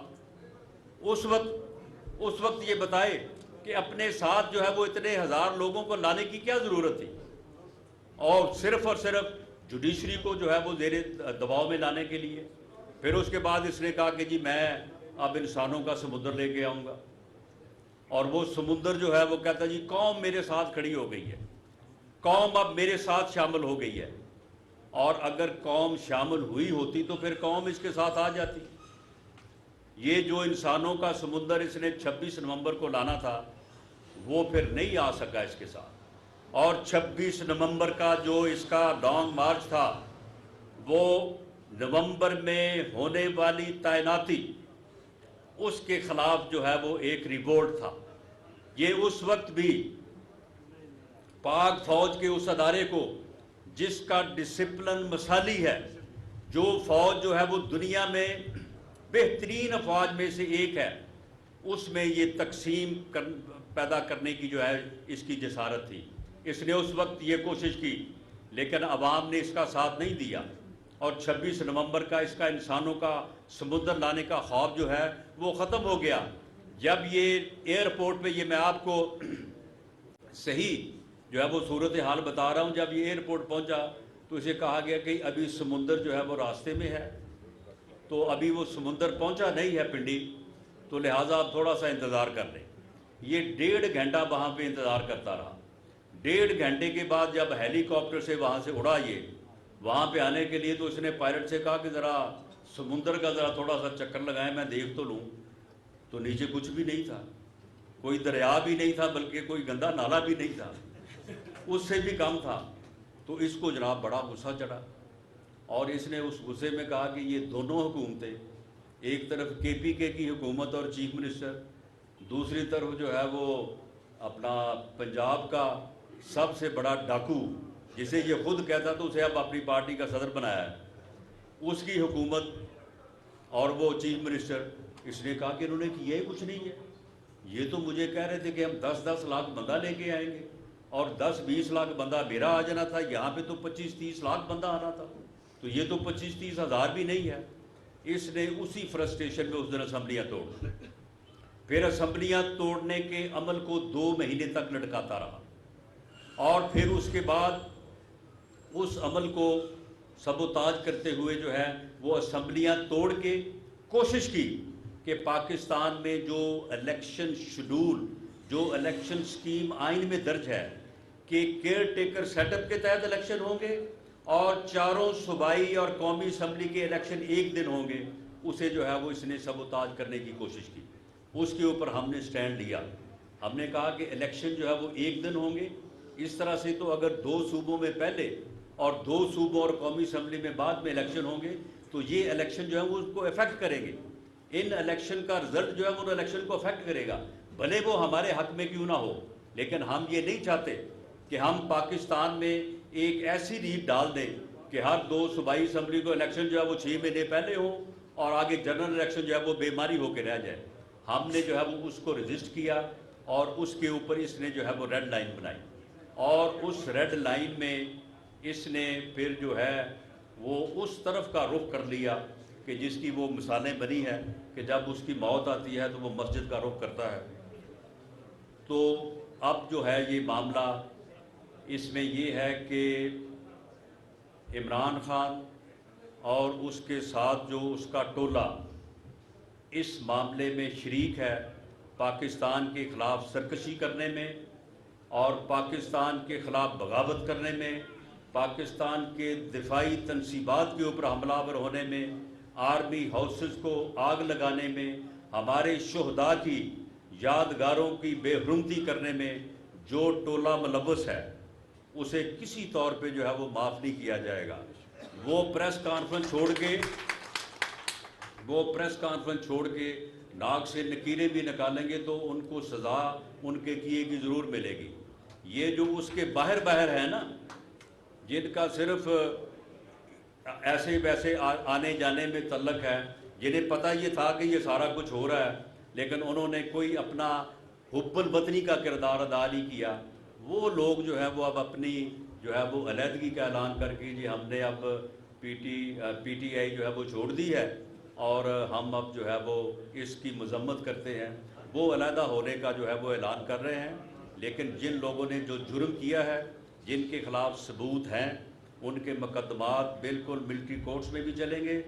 اس وقت یہ بتائے کہ اپنے ساتھ جو ہے وہ اتنے ہزار لوگوں کو لانے کی کیا ضرورت تھی، اور صرف جوڈیشری کو جو ہے وہ زیر دباؤ میں لانے کے لیے۔ پھر اس کے بعد اس نے کہا کہ جی میں اب انسانوں کا سمندر لے کے آؤں گا، اور وہ سمندر جو ہے وہ کہتا جی قوم میرے ساتھ کھڑی ہو گئی ہے، قوم اب میرے ساتھ شامل ہو گئی ہے۔ اور اگر قوم شامل ہوئی ہوتی تو پھر قوم اس کے ساتھ آ جاتی۔ یہ جو انسانوں کا سمندر اس نے 26 نومبر کو لانا تھا وہ پھر نہیں آ سکا اس کے ساتھ، اور 26 نومبر کا جو اس کا لانگ مارچ تھا وہ نومبر میں ہونے والی تعیناتی اس کے خلاف جو ہے وہ ایک ریوولٹ تھا۔ یہ اس وقت بھی پاک فوج کے اس ادارے کو جس کا ڈسپلن مثالی ہے، جو فوج جو ہے وہ دنیا میں بہترین افواج میں سے ایک ہے، اس میں یہ تقسیم پیدا کرنے کی جو ہے اس کی جسارت تھی۔ اس نے اس وقت یہ کوشش کی لیکن عوام نے اس کا ساتھ نہیں دیا، اور 26 نومبر کا اس کا انسانوں کا سمندر لانے کا خواب جو ہے وہ ختم ہو گیا۔ جب یہ ایئرپورٹ پہ، یہ میں آپ کو صحیح جو ہے وہ صورتحال بتا رہا ہوں، جب یہ ایئرپورٹ پہنچا تو اسے کہا گیا کہ ابھی سمندر جو ہے وہ راستے میں ہے، تو ابھی وہ سمندر پہنچا نہیں ہے پنڈی، تو لہٰذا آپ تھوڑا سا انتظار کر لیں۔ یہ 1.5 گھنٹہ وہاں پہ انتظار کرتا رہا. 1.5 گھنٹے کے بعد جب ہیلی کاپٹر سے وہاں سے اڑا یہ وہاں پہ آنے کے لیے، تو اس نے پائلٹ سے کہا کہ ذرا سمندر کا ذرا تھوڑا سا چکر لگائیں، میں دیکھ تو لوں. تو نیچے کچھ بھی نہیں تھا، کوئی دریا بھی نہیں تھا، بلکہ کوئی گندا نالا بھی نہیں تھا، اس سے بھی کم تھا. تو اس کو جناب بڑا غصہ چڑھا، اور اس نے اس غصے میں کہا کہ یہ دونوں حکومتیں، ایک طرف کے پی کے کی حکومت اور چیف منسٹر، دوسری طرف جو ہے وہ اپنا پنجاب کا سب سے بڑا ڈاکو، جسے یہ خود کہتا تو اسے اب اپنی پارٹی کا صدر بنایا ہے، اس کی حکومت اور وہ چیف منسٹر. اس نے کہا کہ انہوں نے کیا ہی کچھ نہیں ہے. یہ تو مجھے کہہ رہے تھے کہ ہم 10-10 لاکھ بندہ لے کے آئیں گے، اور 10-20 لاکھ بندہ میرا آ جانا تھا. یہاں پہ تو 25-30 لاکھ بندہ آنا تھا، تو یہ تو 25-30 ہزار بھی نہیں ہے. اس نے اسی فرسٹریشن میں اس دن اسمبلیاں توڑ دی. پھر اسمبلیاں توڑنے کے عمل کو 2 مہینے تک لٹکاتا رہا، اور پھر اس کے بعد اس عمل کو سبوتاج کرتے ہوئے جو ہے وہ اسمبلیاں توڑ کے کوشش کی کہ پاکستان میں جو الیکشن شیڈول، جو الیکشن سکیم آئین میں درج ہے کہ کیئر ٹیکر سیٹ اپ کے تحت الیکشن ہوں گے اور 4 صوبائی اور قومی اسمبلی کے الیکشن ایک دن ہوں گے، اسے جو ہے وہ اس نے سبوتاج کرنے کی کوشش کی. اس کے اوپر ہم نے سٹینڈ لیا. ہم نے کہا کہ الیکشن جو ہے وہ ایک دن ہوں گے. اس طرح سے تو اگر 2 صوبوں میں پہلے اور 2 صوبوں اور قومی اسمبلی میں بعد میں الیکشن ہوں گے تو یہ الیکشن جو ہے وہ اس کو افیکٹ کریں گے. ان الیکشن کا رزلٹ جو ہے وہ الیکشن کو افیکٹ کرے گا، بھلے وہ ہمارے حق میں کیوں نہ ہو. لیکن ہم یہ نہیں چاہتے کہ ہم پاکستان میں ایک ایسی ریت ڈال دیں کہ ہر 2 صوبائی اسمبلی کو الیکشن جو ہے وہ 6 مہینے پہلے ہوں اور آگے جنرل الیکشن جو ہے وہ بیماری ہو کے رہ جائے. ہم نے جو ہے وہ اس کو رجسٹ کیا، اور اس کے اوپر اس نے جو ہے وہ ریڈ لائن بنائی، اور اس ریڈ لائن میں اس نے پھر جو ہے وہ اس طرف کا رخ کر لیا کہ جس کی وہ مثالیں بنی ہیں کہ جب اس کی موت آتی ہے تو وہ مسجد کا رخ کرتا ہے. تو اب جو ہے یہ معاملہ اس میں یہ ہے کہ عمران خان اور اس کے ساتھ جو اس کا ٹولہ اس معاملے میں شریک ہے، پاکستان کے خلاف سرکشی کرنے میں اور پاکستان کے خلاف بغاوت کرنے میں، پاکستان کے دفاعی تنصیبات کے اوپر حملہ آور ہونے میں، آرمی ہاؤسز کو آگ لگانے میں، ہمارے شہداء کی یادگاروں کی بے حرمتی کرنے میں جو ٹولہ ملوث ہے اسے کسی طور پہ جو ہے وہ معاف نہیں کیا جائے گا. وہ پریس کانفرنس چھوڑ کے ناک سے نکیریں بھی نکالیں گے تو ان کو سزا ان کے کیے کی ضرور ملے گی. یہ جو اس کے باہر ہیں نا، جن کا صرف ایسے ویسے آنے جانے میں تعلق ہے، جنہیں پتہ یہ تھا کہ یہ سارا کچھ ہو رہا ہے لیکن انہوں نے کوئی اپنا حب الوطنی کا کردار ادا نہیں کیا، وہ لوگ جو ہے وہ اب اپنی جو ہے وہ علیحدگی کا اعلان کر کے جی ہم نے اب پی ٹی آئی جو ہے وہ چھوڑ دی ہے اور ہم اب جو ہے وہ اس کی مذمت کرتے ہیں، وہ علیحدہ ہونے کا جو ہے وہ اعلان کر رہے ہیں. لیکن جن لوگوں نے جو جرم کیا ہے، جن کے خلاف ثبوت ہیں، ان کے مقدمات بالکل ملٹری کورٹس میں بھی چلیں گے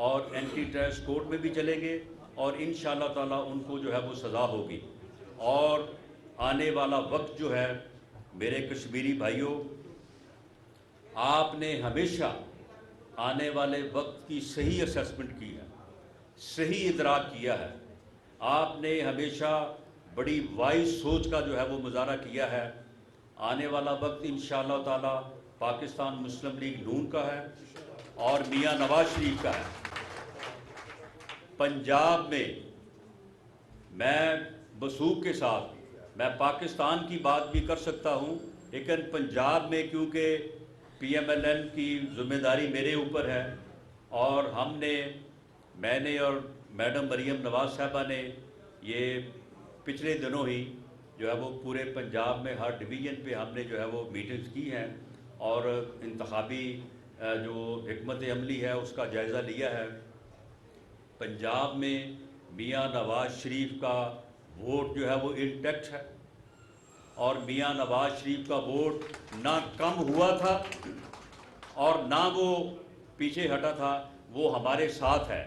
اور اینٹی ٹیررسٹ کورٹ میں بھی چلیں گے، اور انشاءاللہ تعالیٰ ان کو جو ہے وہ سزا ہوگی. اور آنے والا وقت جو ہے میرے کشمیری بھائیوں، آپ نے ہمیشہ آنے والے وقت کی صحیح اسیسمنٹ کی ہے، صحیح ادراک کیا ہے. آپ نے ہمیشہ بڑی وائز سوچ کا جو ہے وہ مظاہرہ کیا ہے. آنے والا وقت انشاءاللہ تعالی پاکستان مسلم لیگ نون کا ہے اور میاں نواز شریف کا ہے. پنجاب میں میں وثوق کے ساتھ میں پاکستان کی بات بھی کر سکتا ہوں، لیکن پنجاب میں کیونکہ پی ایم ایل این کی ذمہ داری میرے اوپر ہے، اور میں نے اور میڈم مریم نواز صاحبہ نے یہ پچھلے دنوں ہی جو ہے وہ پورے پنجاب میں ہر ڈویژن پہ ہم نے جو ہے وہ میٹنگز کی ہیں اور انتخابی جو حکمت عملی ہے اس کا جائزہ لیا ہے. پنجاب میں میاں نواز شریف کا ووٹ جو ہے وہ انٹیکٹ ہے، اور میاں نواز شریف کا ووٹ نہ کم ہوا تھا اور نہ وہ پیچھے ہٹا تھا، وہ ہمارے ساتھ ہے.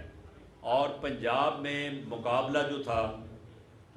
اور پنجاب میں مقابلہ جو تھا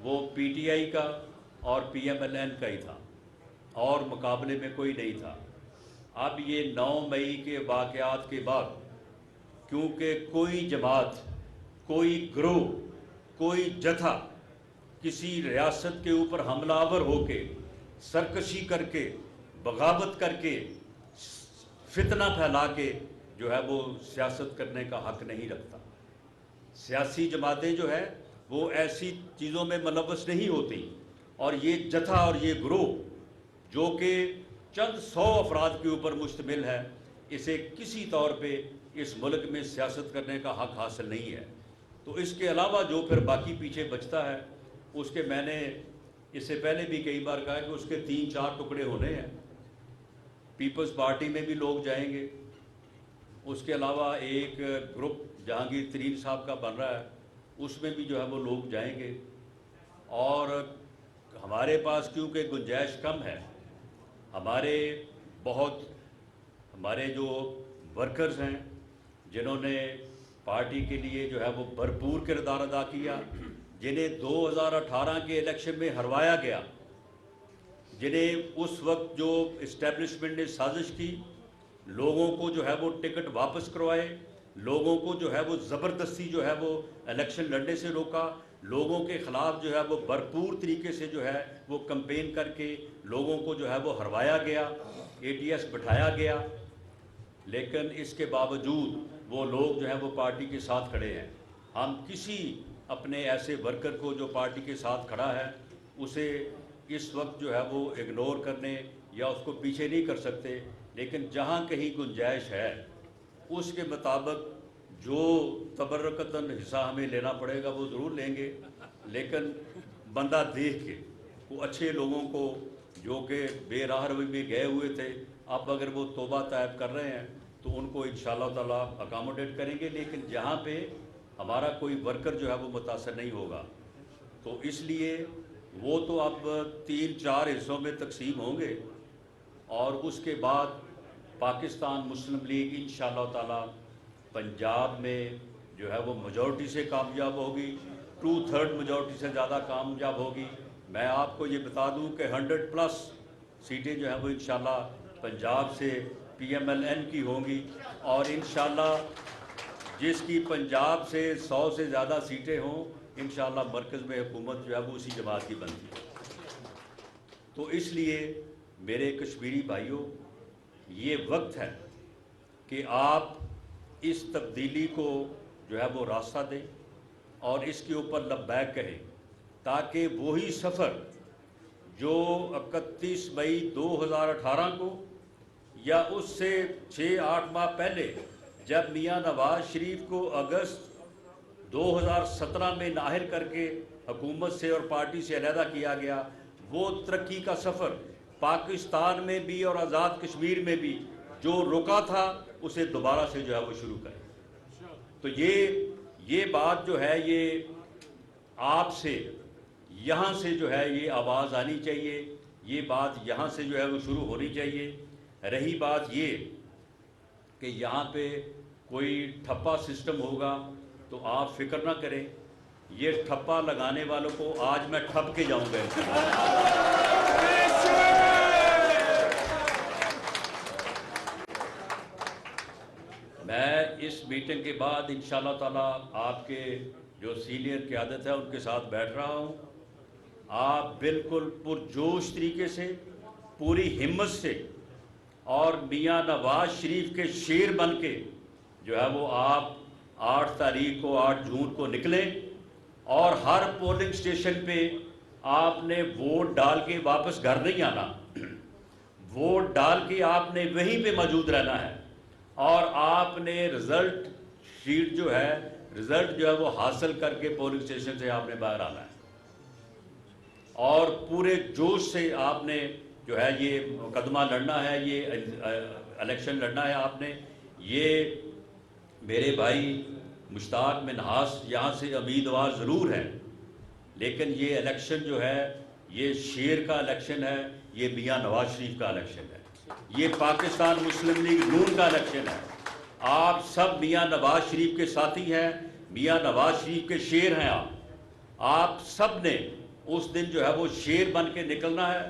وہ پی ٹی آئی کا اور پی ایم ایل این کا ہی تھا اور مقابلے میں کوئی نہیں تھا۔ اب یہ 9 مئی کے واقعات کے بعد کیونکہ کوئی جماعت، کوئی گروہ، کوئی جتھا کسی ریاست کے اوپر حملہ آور ہو کے، سرکشی کر کے، بغاوت کر کے، فتنہ پھیلا کے جو ہے وہ سیاست کرنے کا حق نہیں رکھتا۔ سیاسی جماعتیں جو ہے وہ ایسی چیزوں میں ملوث نہیں ہوتی، اور یہ جتھا اور یہ گروہ جو کہ چند 100 افراد کے اوپر مشتمل ہے، اسے کسی طور پہ اس ملک میں سیاست کرنے کا حق حاصل نہیں ہے۔ تو اس کے علاوہ جو پھر باقی پیچھے بچتا ہے، اس کے میں نے اس سے پہلے بھی کئی بار کہا کہ اس کے 3-4 ٹکڑے ہونے ہیں۔ پیپلز پارٹی میں بھی لوگ جائیں گے، اس کے علاوہ ایک گروپ جہانگیر ترین صاحب کا بن رہا ہے، اس میں بھی جو ہے وہ لوگ جائیں گے، اور ہمارے پاس کیونکہ گنجائش کم ہے، ہمارے جو ورکرز ہیں جنہوں نے پارٹی کے لیے جو ہے وہ بھرپور کردار ادا کیا، جنہیں 2018 کے الیکشن میں ہروایا گیا، جنہیں اس وقت جو اسٹیبلشمنٹ نے سازش کی، لوگوں کو جو ہے وہ ٹکٹ واپس کروائے، لوگوں کو جو ہے وہ زبردستی جو ہے وہ الیکشن لڑنے سے روکا، لوگوں کے خلاف جو ہے وہ بھرپور طریقے سے جو ہے وہ کمپین کر کے لوگوں کو جو ہے وہ ہروایا گیا، اے ٹی ایس بٹھایا گیا، لیکن اس کے باوجود وہ لوگ جو ہے وہ پارٹی کے ساتھ کھڑے ہیں۔ ہم کسی اپنے ایسے ورکر کو جو پارٹی کے ساتھ کھڑا ہے اسے اس وقت جو ہے وہ اگنور کرنے یا اس کو پیچھے نہیں کر سکتے، لیکن جہاں کہیں گنجائش ہے اس کے مطابق جو تبرکتاً حصہ ہمیں لینا پڑے گا وہ ضرور لیں گے، لیکن بندہ دیکھ کے وہ اچھے لوگوں کو جو کہ بے راہ روی میں گئے ہوئے تھے، اب اگر وہ توبہ طائب کر رہے ہیں تو ان کو انشاءاللہ تعالیٰ اکاموڈیٹ کریں گے، لیکن جہاں پہ ہمارا کوئی ورکر جو ہے وہ متاثر نہیں ہوگا تو اس لیے وہ تو اب 3-4 حصوں میں تقسیم ہوں گے، اور اس کے بعد پاکستان مسلم لیگ انشاءاللہ تعالیٰ پنجاب میں جو ہے وہ میجورٹی سے کامیاب ہوگی، 2/3 میجورٹی سے زیادہ کامیاب ہوگی۔ میں آپ کو یہ بتا دوں کہ 100+ سیٹیں جو ہیں وہ انشاءاللہ پنجاب سے پی ایم ایل این کی ہوں گی، اور انشاءاللہ جس کی پنجاب سے 100 سے زیادہ سیٹیں ہوں انشاءاللہ مرکز میں حکومت جو ہے وہ اسی جماعت کی بنتی ہے۔ تو اس لیے میرے کشمیری بھائیوں، یہ وقت ہے کہ آپ اس تبدیلی کو جو ہے وہ راستہ دیں اور اس کے اوپر لبیک کہیں، تاکہ وہی سفر جو 31 مئی 2018 کو یا اس سے 6-8 ماہ پہلے جب میاں نواز شریف کو اگست 2017 میں نااہل کر کے حکومت سے اور پارٹی سے علیحدہ کیا گیا، وہ ترقی کا سفر پاکستان میں بھی اور آزاد کشمیر میں بھی جو رکا تھا اسے دوبارہ سے جو ہے وہ شروع کریں۔ تو یہ بات جو ہے یہ آپ سے یہاں سے جو ہے یہ آواز آنی چاہیے، یہ بات یہاں سے جو ہے وہ شروع ہونی چاہیے۔ رہی بات یہ کہ یہاں پہ کوئی ٹھپا سسٹم ہوگا تو آپ فکر نہ کریں، یہ ٹھپا لگانے والوں کو آج میں ٹھپ کے جاؤں گا۔ میں اس میٹنگ کے بعد انشاءاللہ تعالیٰ آپ کے جو سینئر قیادت ہے ان کے ساتھ بیٹھ رہا ہوں، آپ بالکل پرجوش طریقے سے، پوری ہمت سے اور میاں نواز شریف کے شیر بن کے جو ہے وہ آپ 8 تاریخ کو 8 جون کو نکلیں، اور ہر پولنگ سٹیشن پہ آپ نے ووٹ ڈال کے واپس گھر نہیں آنا، ووٹ ڈال کے آپ نے وہیں پہ موجود رہنا ہے، اور آپ نے رزلٹ شیٹ جو ہے وہ حاصل کر کے پولنگ سٹیشن سے آپ نے باہر آنا ہے، اور پورے جوش سے آپ نے جو ہے یہ مقدمہ لڑنا ہے، یہ الیکشن لڑنا ہے آپ نے۔ یہ میرے بھائی مشتاق منہاس یہاں سے امیدوار ضرور ہیں، لیکن یہ الیکشن جو ہے یہ شیر کا الیکشن ہے، یہ میاں نواز شریف کا الیکشن ہے، یہ پاکستان مسلم لیگ نون کا الیکشن ہے۔ آپ سب میاں نواز شریف کے ساتھی ہیں، میاں نواز شریف کے شیر ہیں آپ، آپ سب نے اس دن جو ہے وہ شیر بن کے نکلنا ہے،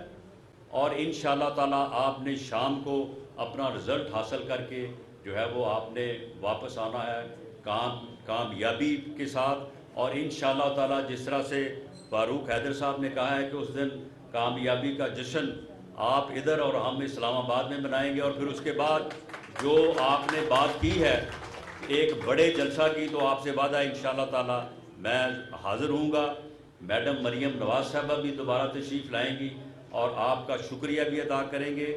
اور انشاءاللہ تعالیٰ آپ نے شام کو اپنا رزلٹ حاصل کر کے جو ہے وہ آپ نے واپس آنا ہے کامیابی کے ساتھ. اور انشاءاللہ تعالیٰ جس طرح سے فاروق حیدر صاحب نے کہا ہے کہ اس دن کامیابی کا جشن آپ ادھر اور ہم اسلام آباد میں منائیں گے، اور پھر اس کے بعد جو آپ نے بات کی ہے ایک بڑے جلسہ کی، تو آپ سے وعدہ ہے انشاءاللہ تعالیٰ میں حاضر ہوں گا. میڈم مریم نواز صاحبہ بھی دوبارہ تشریف لائیں گی اور آپ کا شکریہ بھی ادا کریں گے.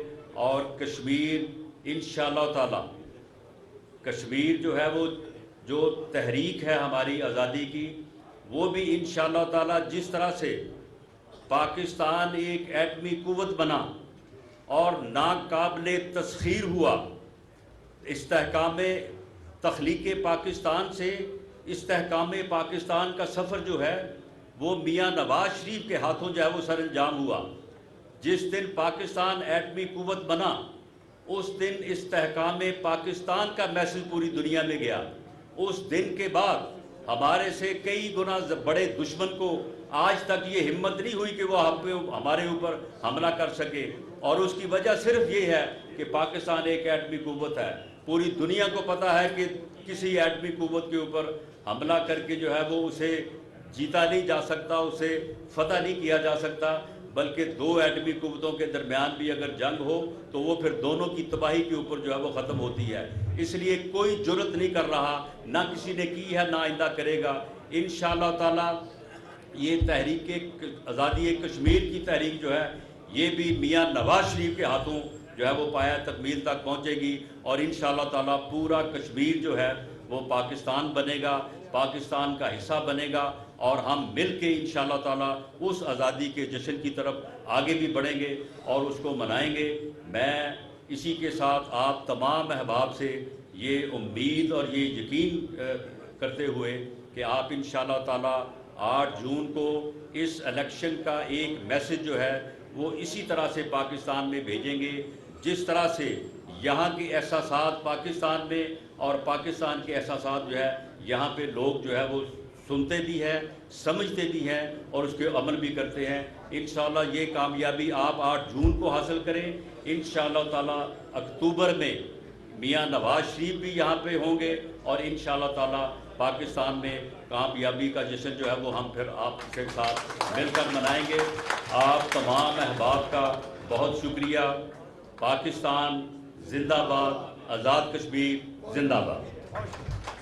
اور کشمیر انشاءاللہ تعالیٰ کشمیر جو ہے وہ جو تحریک ہے ہماری آزادی کی، وہ بھی انشاءاللہ تعالیٰ جس طرح سے پاکستان ایک ایٹمی قوت بنا اور ناقابل تسخیر ہوا، استحکام تخلیق پاکستان سے استحکام پاکستان کا سفر جو ہے وہ میاں نواز شریف کے ہاتھوں جو ہے وہ سر انجام ہوا. جس دن پاکستان ایٹمی قوت بنا اس دن استحکام پاکستان کا میسج پوری دنیا میں گیا. اس دن کے بعد ہمارے سے کئی گنا بڑے دشمن کو آج تک یہ ہمت نہیں ہوئی کہ وہ ہمارے اوپر حملہ کر سکے، اور اس کی وجہ صرف یہ ہے کہ پاکستان ایک ایٹمی قوت ہے. پوری دنیا کو پتہ ہے کہ کسی ایٹمی قوت کے اوپر حملہ کر کے جو ہے وہ اسے جیتا نہیں جا سکتا، اسے فتح نہیں کیا جا سکتا، بلکہ دو ایٹمی قوتوں کے درمیان بھی اگر جنگ ہو تو وہ پھر دونوں کی تباہی کے اوپر جو ہے وہ ختم ہوتی ہے. اس لیے کوئی جرت نہیں کر رہا، نہ کسی نے کی ہے نہ آئندہ کرے گا. انشاءاللہ تعالیٰ یہ تحریک آزادی کشمیر کی تحریک جو ہے یہ بھی میاں نواز شریف کے ہاتھوں جو ہے وہ پایہ تکمیل تک پہنچے گی، اور انشاءاللہ تعالیٰ پورا کشمیر جو ہے وہ پاکستان بنے گا، پاکستان کا حصہ بنے گا، اور ہم مل کے انشاءاللہ تعالیٰ اس آزادی کے جشن کی طرف آگے بھی بڑھیں گے اور اس کو منائیں گے. میں اسی کے ساتھ آپ تمام احباب سے یہ امید اور یہ یقین کرتے ہوئے کہ آپ انشاءاللہ تعالیٰ 8 جون کو اس الیکشن کا ایک میسج جو ہے وہ اسی طرح سے پاکستان میں بھیجیں گے، جس طرح سے یہاں کے احساسات پاکستان میں اور پاکستان کے احساسات جو ہے یہاں پہ لوگ جو ہے وہ سنتے بھی ہیں، سمجھتے بھی ہیں اور اس کے عمل بھی کرتے ہیں. انشاءاللہ یہ کامیابی آپ 8 جون کو حاصل کریں. انشاءاللہ تعالیٰ اکتوبر میں میاں نواز شریف بھی یہاں پہ ہوں گے، اور انشاءاللہ تعالیٰ پاکستان میں کامیابی کا جشن جو ہے وہ ہم پھر آپ کے ساتھ مل کر منائیں گے. آپ تمام احباب کا بہت شکریہ. پاکستان زندہ باد، آزاد کشمیر زندہ باد.